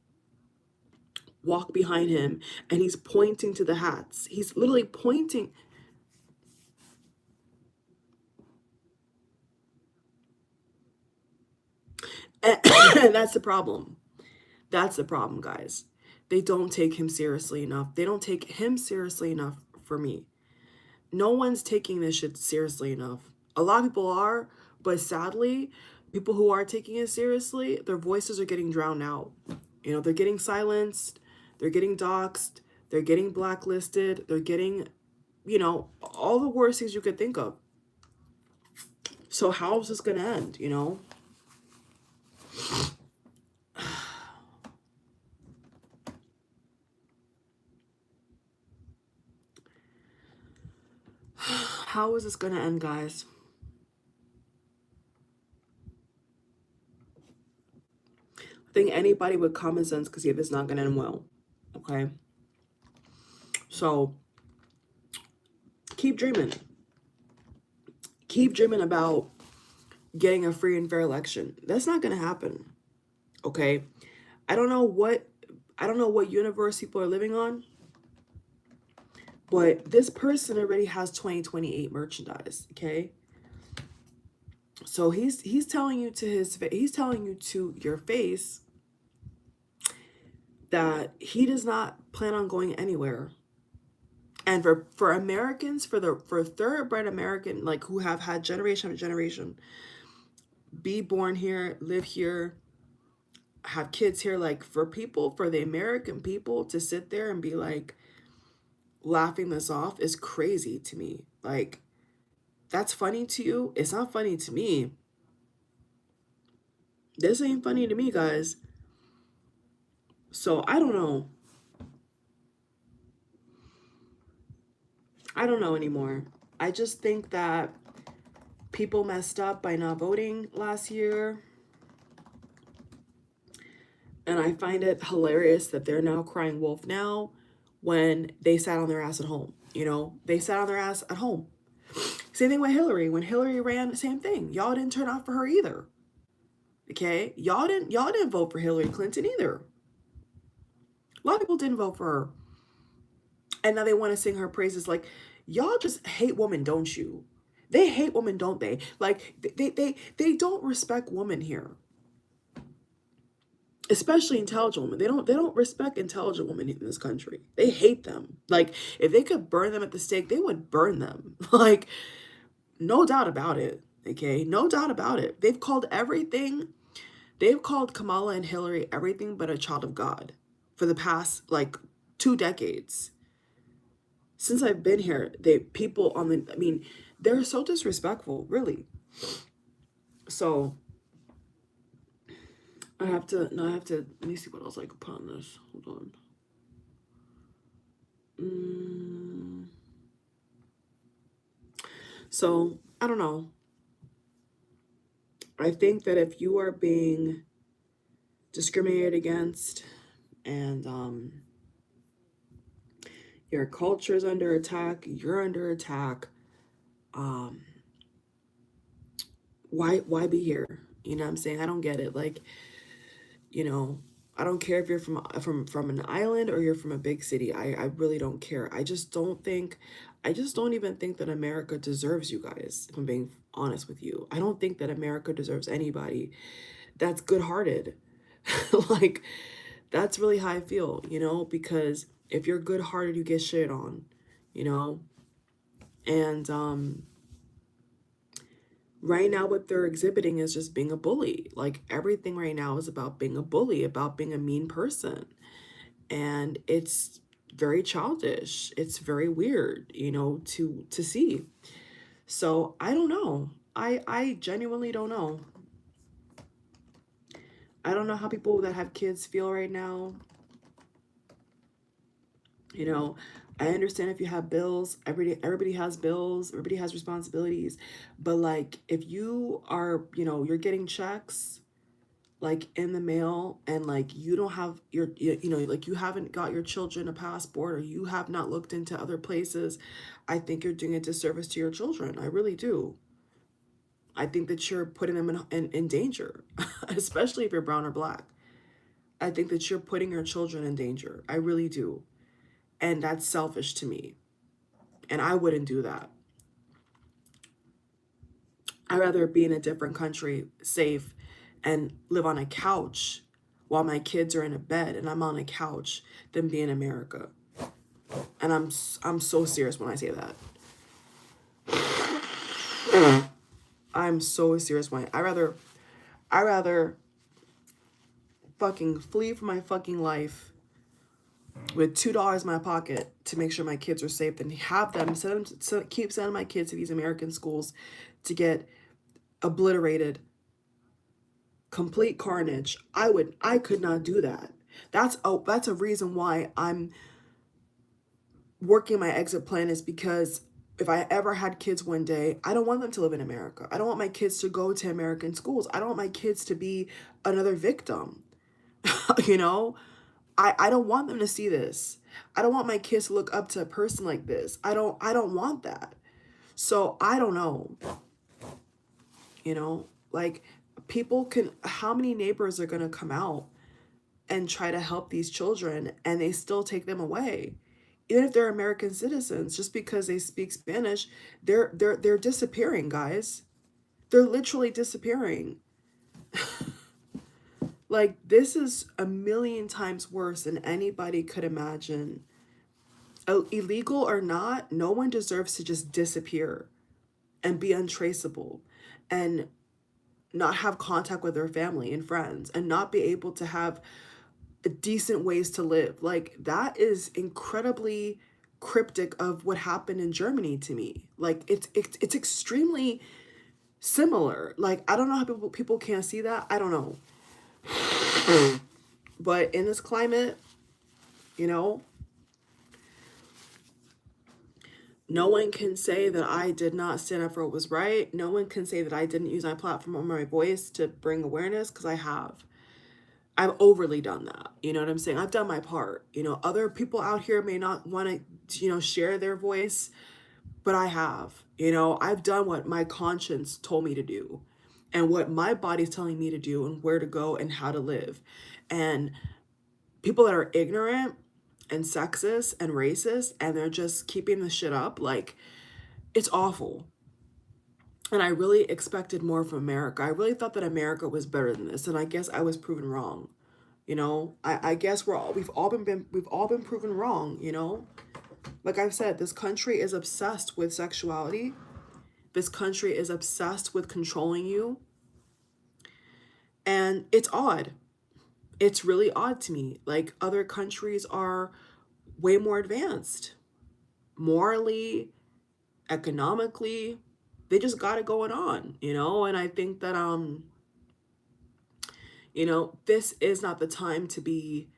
walk behind him, and he's pointing to the hats. He's literally pointing. And that's the problem. That's the problem, guys. They don't take him seriously enough. They don't take him seriously enough for me. No one's taking this shit seriously enough. A lot of people are, but sadly, people who are taking it seriously, their voices are getting drowned out. They're getting silenced, they're getting doxxed, they're getting blacklisted, they're getting, all the worst things you could think of. So how is this going to end, How is this going to end, guys? I think anybody with common sense could see if it's not going to end well. Okay? So, keep dreaming. Keep dreaming about getting a free and fair election. That's not going to happen. Okay? I don't know what universe people are living on, but this person already has 2028 merchandise, okay? So he's telling you to your face that he does not plan on going anywhere. And for Americans, for thoroughbred American, like who have had generation after generation, be born here, live here, have kids here, like for the American people to sit there and be like laughing this off is crazy to me. Like, that's funny to you? It's not funny to me. This ain't funny to me, guys. So I don't know. I don't know anymore. I just think that people messed up by not voting last year. And I find it hilarious that they're now crying wolf now when they sat on their ass at home. They sat on their ass at home. Same thing with Hillary. When Hillary ran, same thing. Y'all didn't turn out for her either. Okay? Y'all didn't vote for Hillary Clinton either. A lot of people didn't vote for her. And now they want to sing her praises. Like, y'all just hate women, don't you? They hate women, don't they? Like, they don't respect women here. especially intelligent women. They don't respect intelligent women in this country. They hate them. Like, if they could burn them at the stake, they would burn them. Like, no doubt about it. Okay, no doubt about it. They've called Kamala and Hillary everything but a child of God for the past like 2 decades. Since I've been here, they're so disrespectful, really. So let me see what else I could put on this. Hold on. So, I don't know. I think that if you are being discriminated against and your culture is under attack, you're under attack, why be here? You know what I'm saying? I don't get it. Like, you know, I don't care if you're from an island or you're from a big city. I really don't care. I just don't even think that America deserves you guys, if I'm being honest with you. I don't think that America deserves anybody that's good-hearted. Like, that's really how I feel, you know, because if you're good-hearted, you get shit on, you know? And right now what they're exhibiting is just being a bully. Like, everything right now is about being a bully, about being a mean person. And it's very childish. It's very weird, you know, to see. So I don't know. I genuinely don't know. I don't know how people that have kids feel right now. You know, I understand if you have bills, everybody has bills, everybody has responsibilities. But like, if you are, you know, you're getting checks like in the mail, and like you don't have you know, like you haven't got your children a passport, or you have not looked into other places, I think you're doing a disservice to your children. I really do. I think that you're putting them in danger, especially if you're brown or black. I think that you're putting your children in danger. I really do. And that's selfish to me. And I wouldn't do that. I'd rather be in a different country, safe, and live on a couch while my kids are in a bed and I'm on a couch than be in America. And I'm so serious when I say that. I'm so serious when I rather fucking flee from my fucking life with $2 in my pocket to make sure my kids are safe than have them keep sending my kids to these American schools to get obliterated, complete carnage. I could not do that. That's a reason why I'm working my exit plan, is because if I ever had kids one day, I don't want them to live in America. I don't want my kids to go to American schools. I don't want my kids to be another victim. You know, I don't want them to see this. I don't want my kids to look up to a person like this. I don't want that. So I don't know. You know, like, how many neighbors are going to come out and try to help these children and they still take them away? Even if they're American citizens, just because they speak Spanish, they're disappearing, guys. They're literally disappearing. Like, this is a million times worse than anybody could imagine. Illegal or not, no one deserves to just disappear and be untraceable and not have contact with their family and friends and not be able to have decent ways to live. Like, that is incredibly cryptic of what happened in Germany to me. Like, it's extremely similar. Like, I don't know how people can't see that. I don't know. But in this climate, you know, no one can say that I did not stand up for what was right. No one can say that I didn't use my platform or my voice to bring awareness, because I have. I've overly done that. You know what I'm saying? I've done my part. You know, other people out here may not want to, you know, share their voice, but I have. You know, I've done what my conscience told me to do and what my body's telling me to do and where to go and how to live. And people that are ignorant and sexist and racist and they're just keeping the shit up, like, it's awful. And I really expected more from America. I really thought that America was better than this, and I guess I was proven wrong. You know, I guess we've all been proven wrong, you know? Like I've said, this country is obsessed with sexuality. This country is obsessed with controlling you. And it's odd. It's really odd to me. Like other countries are way more advanced morally, economically. They just got it going on, you know? And I think that you know, this is not the time to be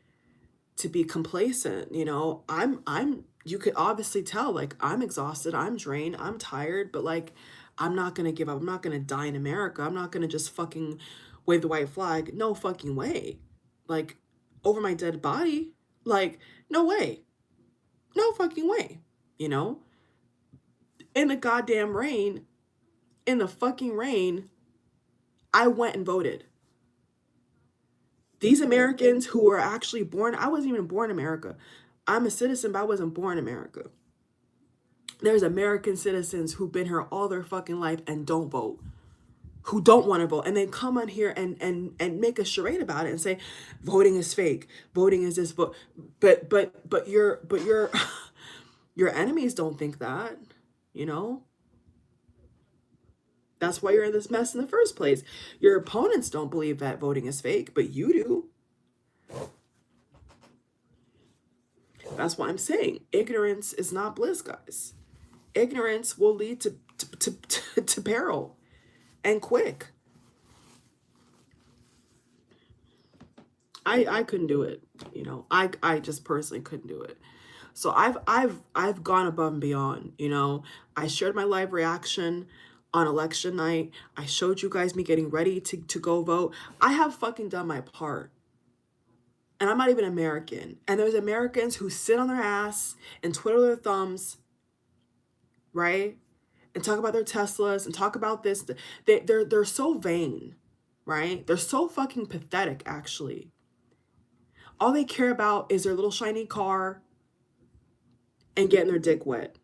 complacent, you know. I'm you could obviously tell, like, I'm exhausted, I'm drained, I'm tired, but like I'm not gonna give up. I'm not gonna die in America. I'm not gonna just fucking wave the white flag. No fucking way. Like, over my dead body? Like, no way. No fucking way. You know? In the goddamn rain, in the fucking rain, I went and voted. These Americans who were actually born, I wasn't even born in America. I'm a citizen, but I wasn't born in America. There's American citizens who've been here all their fucking life and don't vote, who don't want to vote, and then come on here and make a charade about it and say voting is fake, voting is this vote. But your your enemies don't think that, you know. That's why you're in this mess in the first place. Your opponents don't believe that voting is fake, but you do. That's why I'm saying ignorance is not bliss, guys. Ignorance will lead to peril, and quick. I couldn't do it, you know. I just personally couldn't do it. So I've gone above and beyond, you know. I shared my live reaction on election night. I showed you guys me getting ready to go vote. I have fucking done my part. And I'm not even American. And there's Americans who sit on their ass and twiddle their thumbs, right? And talk about their Teslas and talk about this. They're so vain, right? They're so fucking pathetic, actually. All they care about is their little shiny car and getting their dick wet.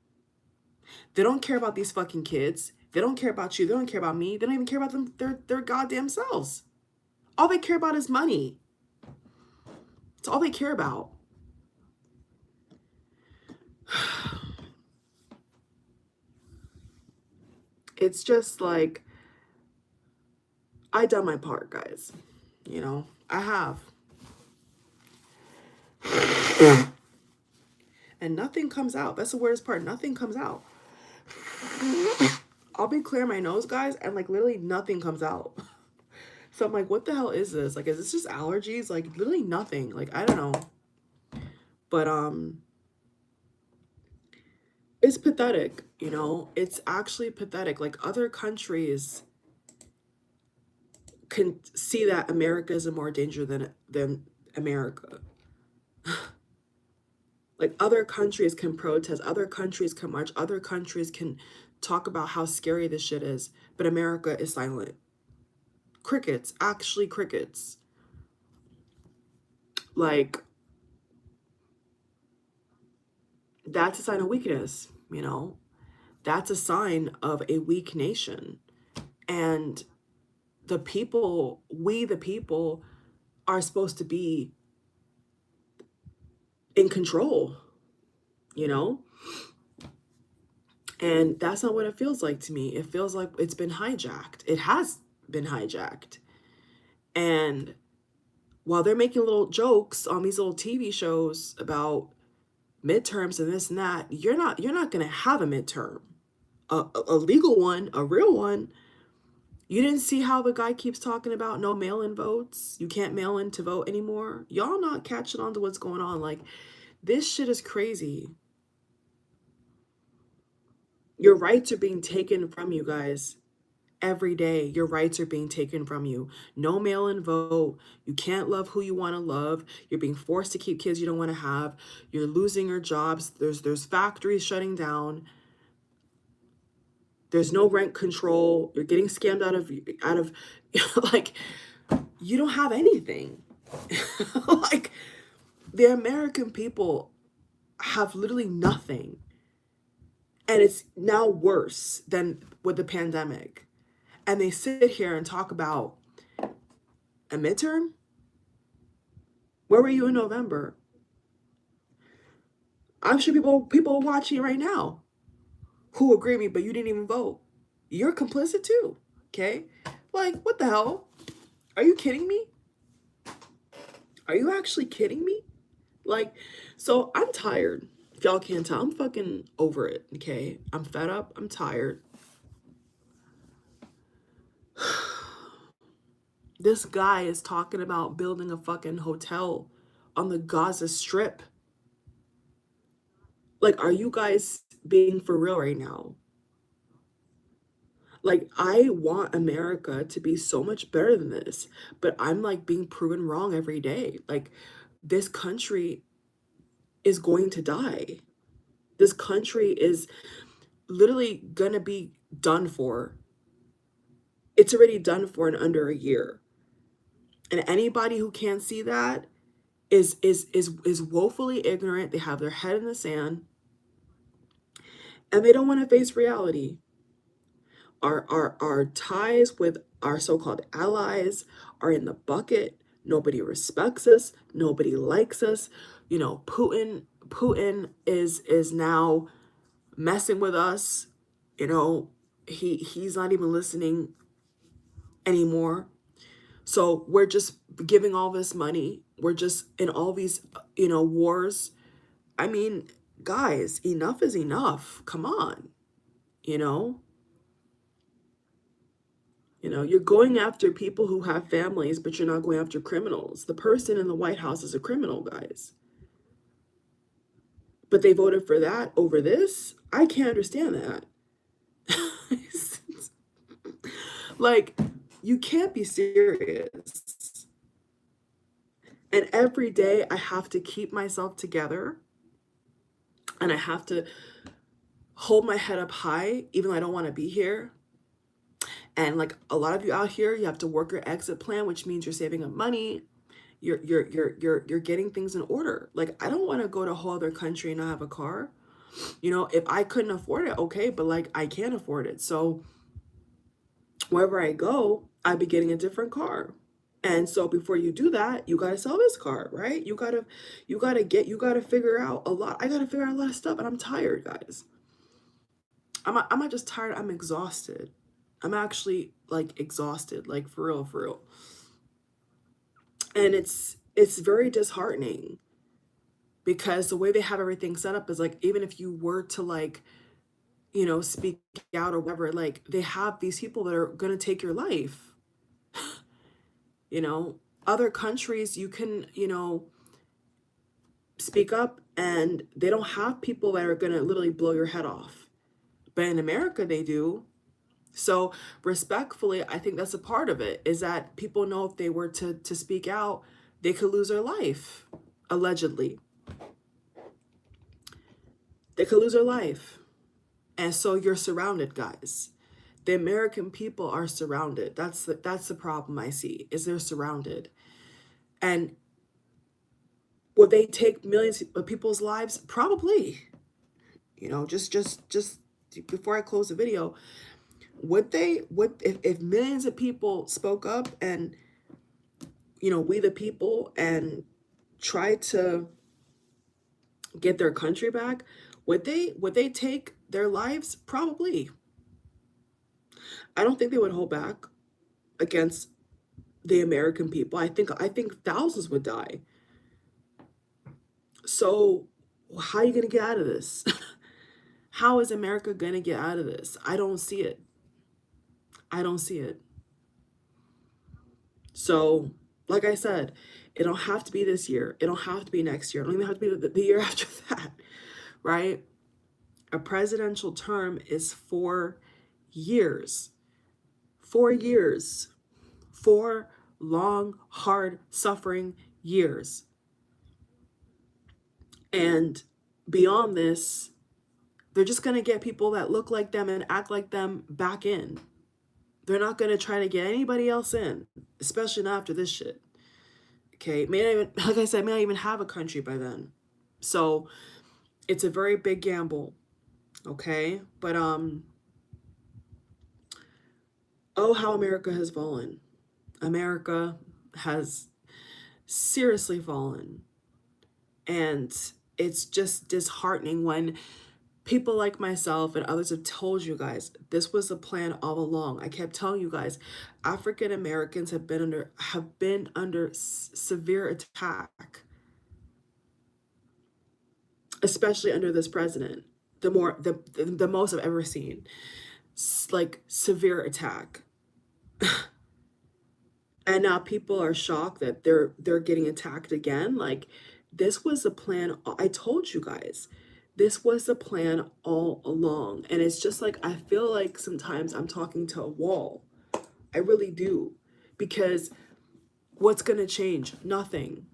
They don't care about these fucking kids. They don't care about you. They don't care about me. They don't even care about them, their goddamn selves. All they care about is money. It's all they care about. It's just like, I done my part, guys. You know, I have. And nothing comes out. That's the weirdest part. Nothing comes out. I'll be clearing my nose, guys, and like literally nothing comes out. So I'm like, what the hell is this? Like, is this just allergies? Like, literally nothing. Like, I don't know. But it's pathetic, you know. It's actually pathetic. Like, other countries can see that America is in more danger than America. Like, other countries can protest, other countries can march, other countries can talk about how scary this shit is, but America is silent. Crickets, actually crickets. Like, that's a sign of weakness, you know. That's a sign of a weak nation. And the people, we the people, are supposed to be in control, you know? And that's not what it feels like to me. It feels like it's been hijacked. It has been hijacked. And while they're making little jokes on these little TV shows about midterms and this and that, you're not going to have a midterm. A legal one, a real one. You didn't see how the guy keeps talking about no mail-in votes? You can't mail in to vote anymore? Y'all not catching on to what's going on. Like, this shit is crazy. Your rights are being taken from you guys. Every day, your rights are being taken from you. No mail-in vote. You can't love who you want to love. You're being forced to keep kids you don't want to have. You're losing your jobs. There's factories shutting down. There's no rent control. You're getting scammed out of like, you don't have anything. Like, the American people have literally nothing. And it's now worse than with the pandemic. And they sit here and talk about a midterm. Where were you in November? I'm sure people are watching right now who agree with me, but you didn't even vote. You're complicit too. Okay? Like, what the hell? Are you kidding me? Are you actually kidding me? Like, so I'm tired. If y'all can't tell, I'm fucking over it. Okay? I'm fed up. I'm tired. This guy is talking about building a fucking hotel on the Gaza Strip. Like, are you guys being for real right now? Like, I want America to be so much better than this, but I'm like being proven wrong every day. Like, this country is going to die. This country is literally gonna be done for. It's already done for in under a year. And anybody who can't see that is woefully ignorant. They have their head in the sand and they don't want to face reality. Our ties with our so-called allies are in the bucket. Nobody respects us. Nobody likes us. You know, Putin is now messing with us. You know, he's not even listening anymore. So we're just giving all this money. We're just in all these, wars. I mean, guys, enough is enough. Come on, you know? You're going after people who have families, but you're not going after criminals. The person in the White House is a criminal, guys. But they voted for that over this? I can't understand that. Like, you can't be serious. And every day I have to keep myself together and I have to hold my head up high, even though I don't want to be here. And like a lot of you out here, you have to work your exit plan, which means you're saving up money. You're getting things in order. Like, I don't want to go to a whole other country and not have a car. If I couldn't afford it, okay, but like I can afford it. So wherever I go, I'd be getting a different car. And so before you do that, you gotta sell this car, right? You gotta figure out a lot. I gotta figure out a lot of stuff, and I'm tired, guys. I'm not just tired, I'm exhausted. I'm actually like exhausted, like for real, for real. And it's very disheartening because the way they have everything set up is like, even if you were to like, speak out or whatever, like they have these people that are gonna take your life. Other countries you can, speak up and they don't have people that are gonna literally blow your head off. But in America they do. So respectfully, I think that's a part of it, is that people know if they were to speak out, they could lose their life, allegedly. They could lose their life. And so you're surrounded, guys. The American people are surrounded. That's the problem I see, is they're surrounded. And would they take millions of people's lives? Probably. Just before I close the video, would if millions of people spoke up and we the people and try to get their country back, would they take their lives? Probably. I don't think they would hold back against the American people. I think thousands would die. So how are you going to get out of this? How is America going to get out of this? I don't see it. I don't see it. So, like I said, it don't have to be this year. It don't have to be next year. It don't even have to be the year after that, right? A presidential term is 4 years. 4 years. 4 long, hard, suffering years. And beyond this, they're just going to get people that look like them and act like them back in. They're not going to try to get anybody else in, especially not after this shit. Okay, may not even, like I said, may not even have a country by then. So it's a very big gamble. Okay, but oh, how America has fallen. America has seriously fallen. And it's just disheartening when people like myself and others have told you guys this was a plan all along. I kept telling you guys, African Americans have been under severe attack, especially under this president. The most I've ever seen, like severe attack. And now people are shocked that they're getting attacked again. Like, this was a plan. I told you guys, this was the plan all along. And it's just like, I feel like sometimes I'm talking to a wall. I really do. Because what's going to change? Nothing.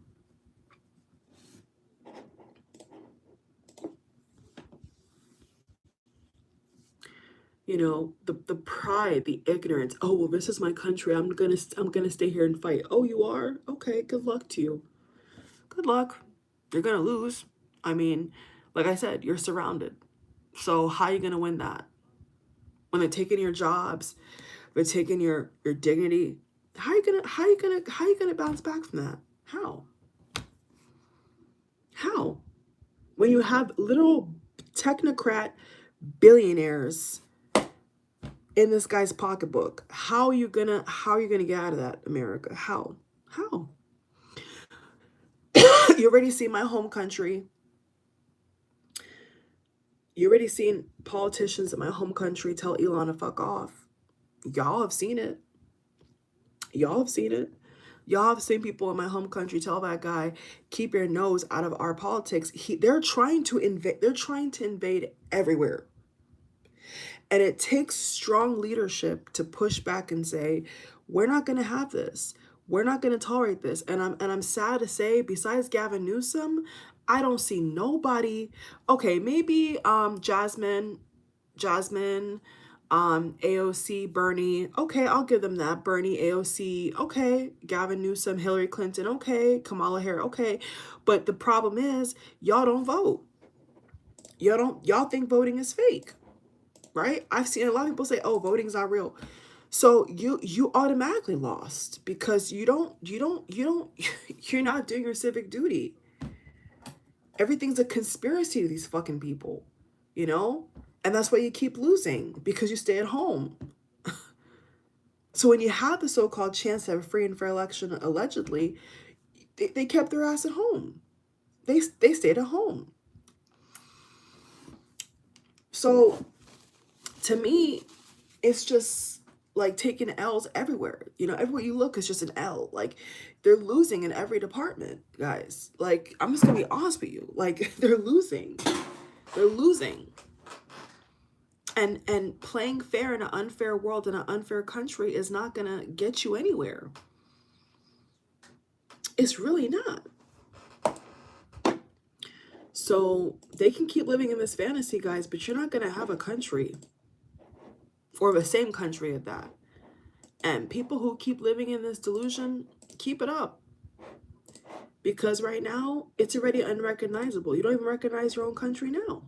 You know, the pride, the ignorance. Oh, well, this is my country. I'm gonna stay here and fight. Oh, you are? Okay, good luck to you. Good luck. You're gonna lose. I mean, like I said, you're surrounded. So how are you gonna win that? When they're taking your jobs, they're taking your dignity. How you gonna bounce back from that? How? How? When you have little technocrat billionaires in this guy's pocketbook, how are you gonna get out of that, America? How? You already see my home country. You already seen politicians in my home country tell Elon to fuck off. Y'all have seen it. Y'all have seen it. Y'all have seen people in my home country tell that guy, keep your nose out of our politics. They're trying to invade everywhere. And it takes strong leadership to push back and say, we're not going to have this. We're not going to tolerate this. And I'm sad to say, besides Gavin Newsom, I don't see nobody. Okay, maybe Jasmine, AOC, Bernie. Okay, I'll give them that. Bernie, AOC. Okay, Gavin Newsom, Hillary Clinton. Okay, Kamala Harris. Okay, but the problem is y'all don't vote. Y'all think voting is fake, right? I've seen a lot of people say, "Oh, voting's not real." So you automatically lost because you're not doing your civic duty. Everything's a conspiracy to these fucking people, you know? And that's why you keep losing, because you stay at home. So when you have the so-called chance to have a free and fair election, allegedly, they kept their ass at home. They stayed at home. So to me, it's just like taking L's everywhere. You know, everywhere you look is just an L. Like, they're losing in every department, guys. Like, I'm just gonna be honest with you. Like, they're losing. They're losing. And playing fair in an unfair world, in an unfair country, is not gonna get you anywhere. It's really not. So they can keep living in this fantasy, guys, but you're not gonna have a country, or the same country at that. And people who keep living in this delusion, keep it up. Because right now, it's already unrecognizable. You don't even recognize your own country now.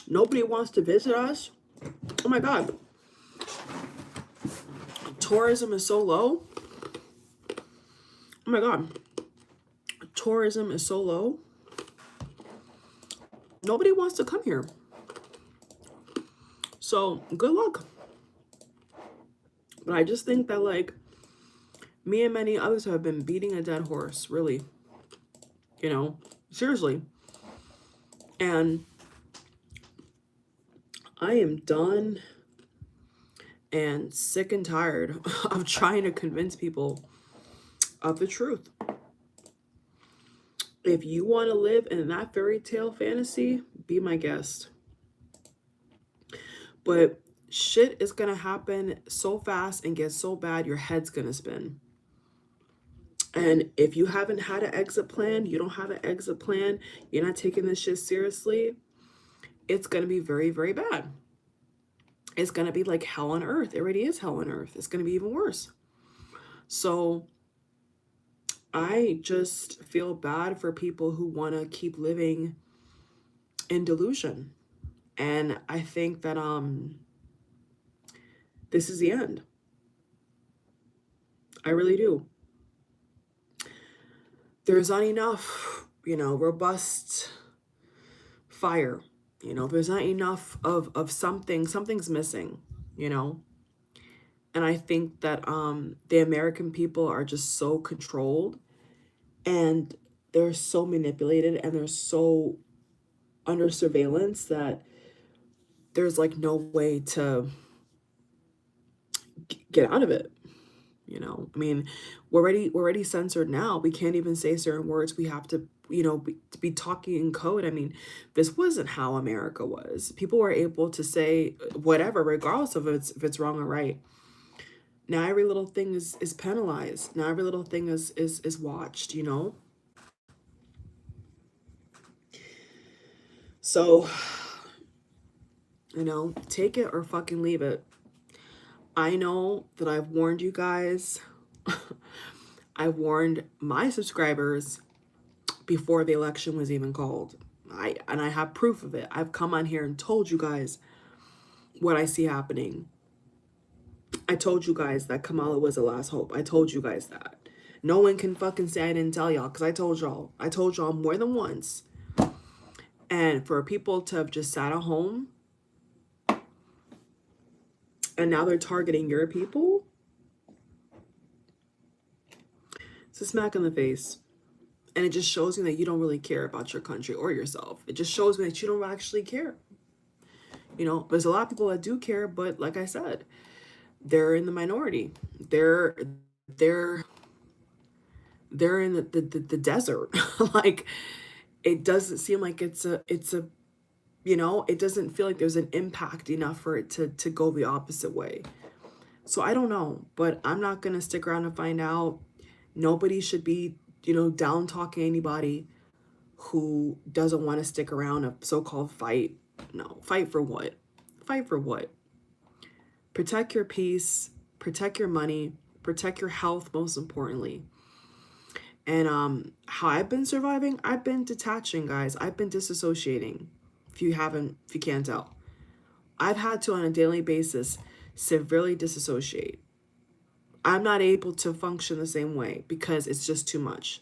Nobody wants to visit us. Oh my God. Tourism is so low. Oh my God. Tourism is so low. Nobody wants to come here. So good luck. But I just think that, like, me and many others have been beating a dead horse, really. You know, seriously. And I am done and sick and tired of trying to convince people of the truth. If you want to live in that fairy tale fantasy, be my guest. But shit is going to happen so fast and get so bad, your head's going to spin. And if you haven't had an exit plan, you don't have an exit plan, you're not taking this shit seriously, it's going to be very, very bad. It's going to be like hell on earth. It already is hell on earth. It's going to be even worse. So I just feel bad for people who want to keep living in delusion. And I think that this is the end. I really do. there's not enough, robust fire. There's not enough of something's missing, you know? And I think that the American people are just so controlled, and they're so manipulated, and they're so under surveillance that there's like no way to get out of it. I mean, we're already censored now. We can't even say certain words. We have to, be talking in code. I mean, this wasn't how America was. People were able to say whatever, regardless of if it's wrong or right. Now every little thing is penalized. Now every little thing is watched. So, take it or fucking leave it. I know that I've warned you guys. I warned my subscribers before the election was even called. I have proof of it. I've come on here and told you guys what I see happening. I told you guys that Kamala was the last hope. I told you guys that. No one can fucking say I didn't tell y'all, because I told y'all. I told y'all more than once. And for people to have just sat at home and now they're targeting your people, it's a smack in the face. And it just shows me that you don't really care about your country or yourself. It just shows me that you don't actually care. There's a lot of people that do care, but like I said, they're in the minority. They're in the desert. Like, it doesn't seem like it's a it doesn't feel like there's an impact enough for it to go the opposite way. So I don't know, but I'm not gonna stick around and find out. Nobody should be, down talking anybody who doesn't want to stick around a so-called fight. No, fight for what? Fight for what? Protect your peace, protect your money, protect your health, most importantly. And how I've been surviving, I've been detaching, guys. I've been disassociating. If you can't tell. I've had to, on a daily basis, severely disassociate. I'm not able to function the same way because it's just too much.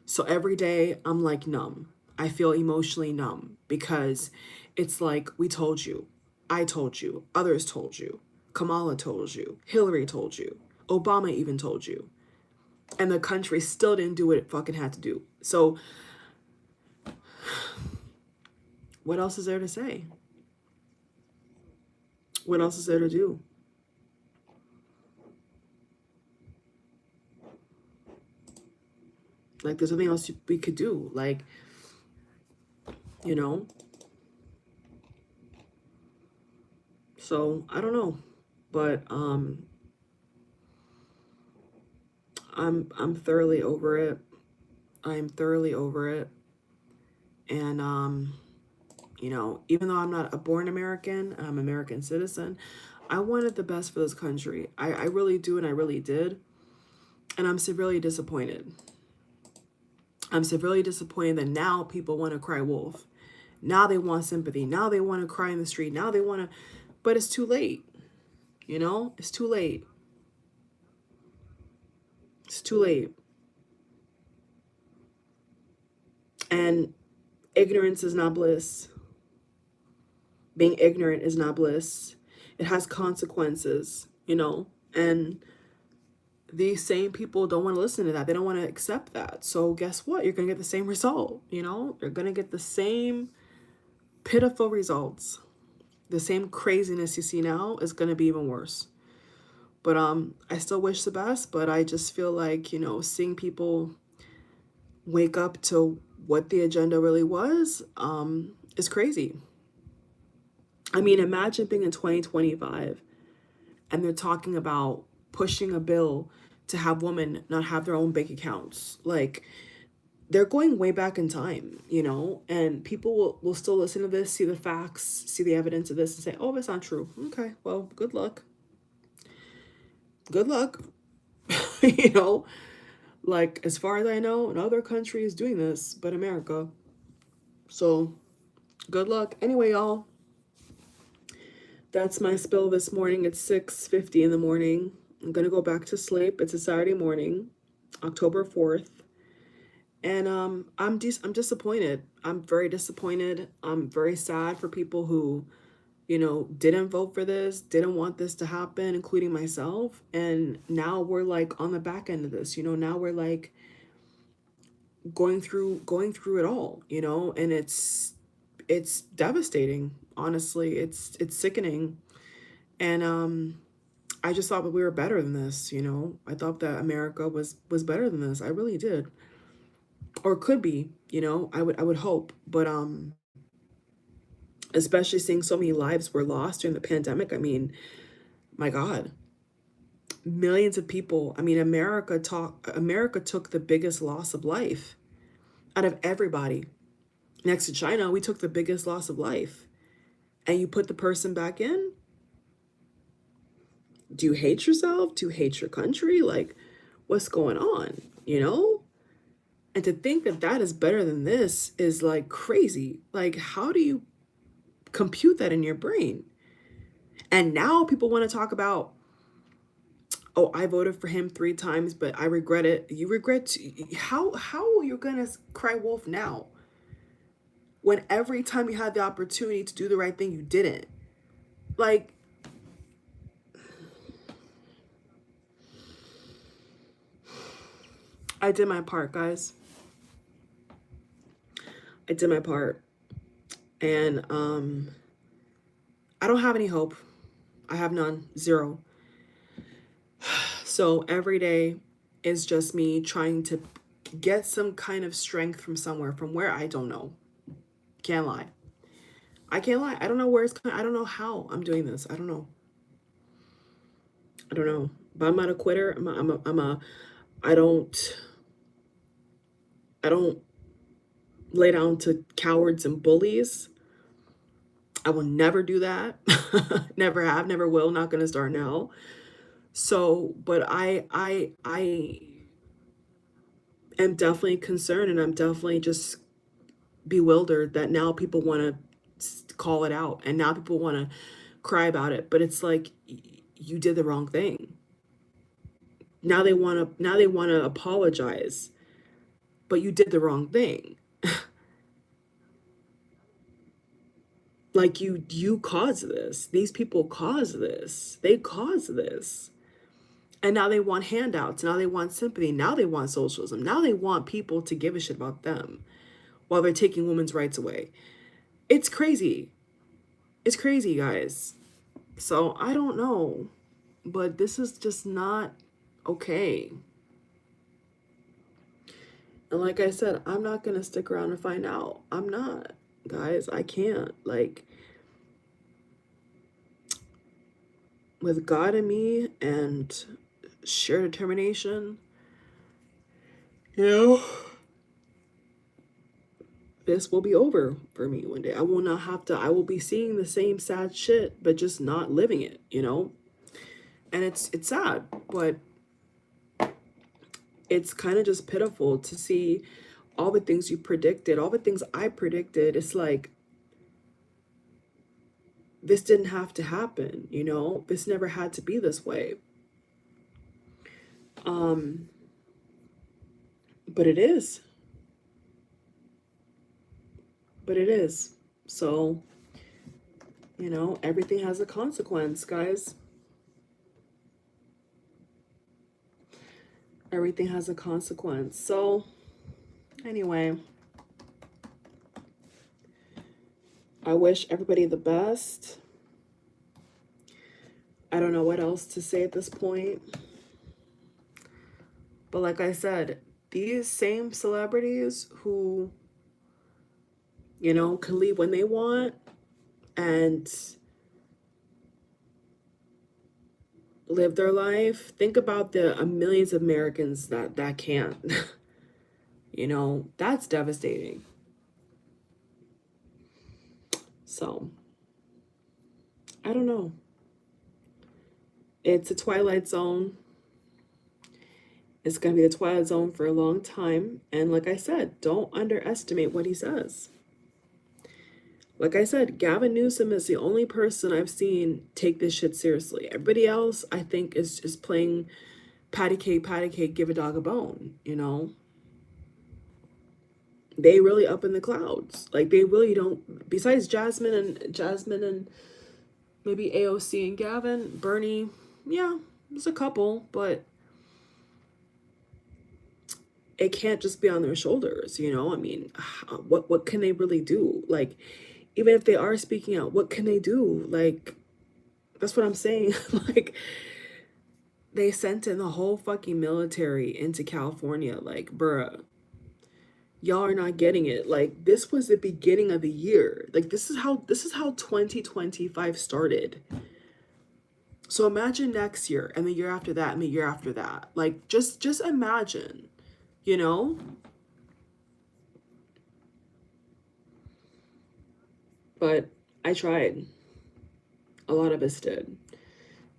So every day I'm like numb. I feel emotionally numb because it's like, we told you, I told you, others told you, Kamala told you, Hillary told you, Obama even told you. And the country still didn't do what it fucking had to do. So what else is there to say? What else is there to do? Like, there's nothing else we could do. Like, So I don't know. But I'm thoroughly over it. I'm thoroughly over it. And even though I'm not a born American, I'm an American citizen, I wanted the best for this country. I really do, and I really did. And I'm severely disappointed. I'm severely disappointed that now people want to cry wolf. Now they want sympathy. Now they want to cry in the street. Now they want to, but it's too late. It's too late. It's too late. And ignorance is not bliss. Being ignorant is not bliss. It has consequences, and these same people don't want to listen to that. They don't want to accept that. So guess what? You're going to get the same result, You're going to get the same pitiful results. The same craziness you see now is going to be even worse. But I still wish the best, but I just feel like, seeing people wake up to what the agenda really was is crazy. I mean, imagine being in 2025 and they're talking about pushing a bill to have women not have their own bank accounts. Like, they're going way back in time, and people will still listen to this, see the facts, see the evidence of this, and say, oh, that's not true. Okay, well, good luck. Good luck. Like, as far as I know, no other country is doing this but America. So, good luck. Anyway, y'all, that's my spill this morning. It's 6:50 in the morning. I'm going to go back to sleep. It's a Saturday morning, October 4th. And I'm disappointed. I'm very disappointed. I'm very sad for people who, you know, didn't vote for this, didn't want this to happen, including myself. And now we're like on the back end of this, you know, now we're like going through it all, you know, and it's devastating. Honestly, it's sickening. And I just thought that we were better than this, you know. I thought that America was better than this. I really did. Or could be, you know. I would hope. But especially seeing so many lives were lost during the pandemic. I mean, my God. Millions of people. I mean, America took the biggest loss of life out of everybody. Next to China, we took the biggest loss of life. And you put the person back in? Do you hate yourself? Do you hate your country? Like, what's going on? You know? And to think that that is better than this is like crazy. Like, how do you compute that in your brain? And now people want to talk about, oh, I voted for him 3 times, but I regret it. You regret how you're gonna cry wolf now when every time you had the opportunity to do the right thing, you didn't. Like, I did my part, guys. I did my part. And I don't have any hope. I have none. Zero. So every day is just me trying to get some kind of strength from somewhere, from where I don't know. Can't lie. I can't lie. I don't know where it's coming. I don't know how I'm doing this. I don't know. I don't know. But I'm not a quitter. I don't lay down to cowards and bullies. I will never do that. Never have, never will, not gonna start now. So, but I am definitely concerned, and I'm definitely just bewildered that now people want to call it out, and now people want to cry about it. But it's like, you did the wrong thing. Now they want to apologize, but you did the wrong thing. Like, you caused this. These people caused this. They caused this. And now they want handouts. Now they want sympathy. Now they want socialism. Now they want people to give a shit about them while they're taking women's rights away. It's crazy. It's crazy, guys. So I don't know, but this is just not okay. And like I said, I'm not going to stick around and find out. I'm not, guys. I can't. Like, with God in me and sheer determination, you know, this will be over for me one day. I will not have to, I will be seeing the same sad shit, but just not living it, you know? And it's sad, but it's kind of just pitiful to see all the things you predicted, all the things I predicted. It's like, this didn't have to happen, you know? This never had to be this way. But it is. But it is. So, you know, everything has a consequence, guys. Everything has a consequence. So, anyway, I wish everybody the best. I don't know what else to say at this point. But like I said, these same celebrities who, you know, can leave when they want and live their life. Think about the millions of Americans that can't. You know, that's devastating. So, I don't know. It's a twilight zone. It's going to be the twilight zone for a long time. And like I said, don't underestimate what he says. Like I said, Gavin Newsom is the only person I've seen take this shit seriously. Everybody else, I think, is playing patty cake, give a dog a bone, you know? they really up in the clouds. Like they really don't, besides Jasmine and maybe AOC and Gavin, Bernie, yeah, there's a couple, but it can't just be on their shoulders, you know? I mean, what can they really do? Like, even if they are speaking out, what can they do? Like, that's what I'm saying. Like, they sent in the whole fucking military into California. Like, bruh, y'all are not getting it. Like, this was the beginning of the year. Like, this is how 2025 started. So imagine next year and the year after that and the year after that. Like, just imagine, you know? But I tried. A lot of us did.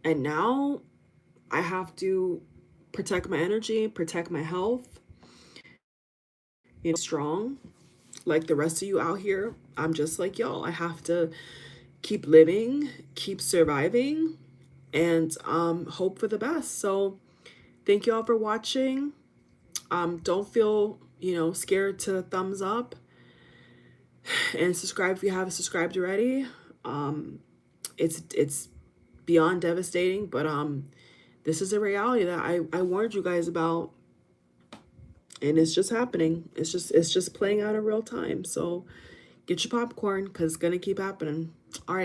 And now I have to protect my energy, protect my health, you know, strong. Like the rest of you out here, I'm just like y'all. I have to keep living, keep surviving, and hope for the best. So thank you all for watching. Don't feel, you know, scared to thumbs up and subscribe if you haven't subscribed already. It's beyond devastating, but this is a reality that I warned you guys about, and it's just happening. It's just playing out in real time. So get your popcorn because it's gonna keep happening. All right.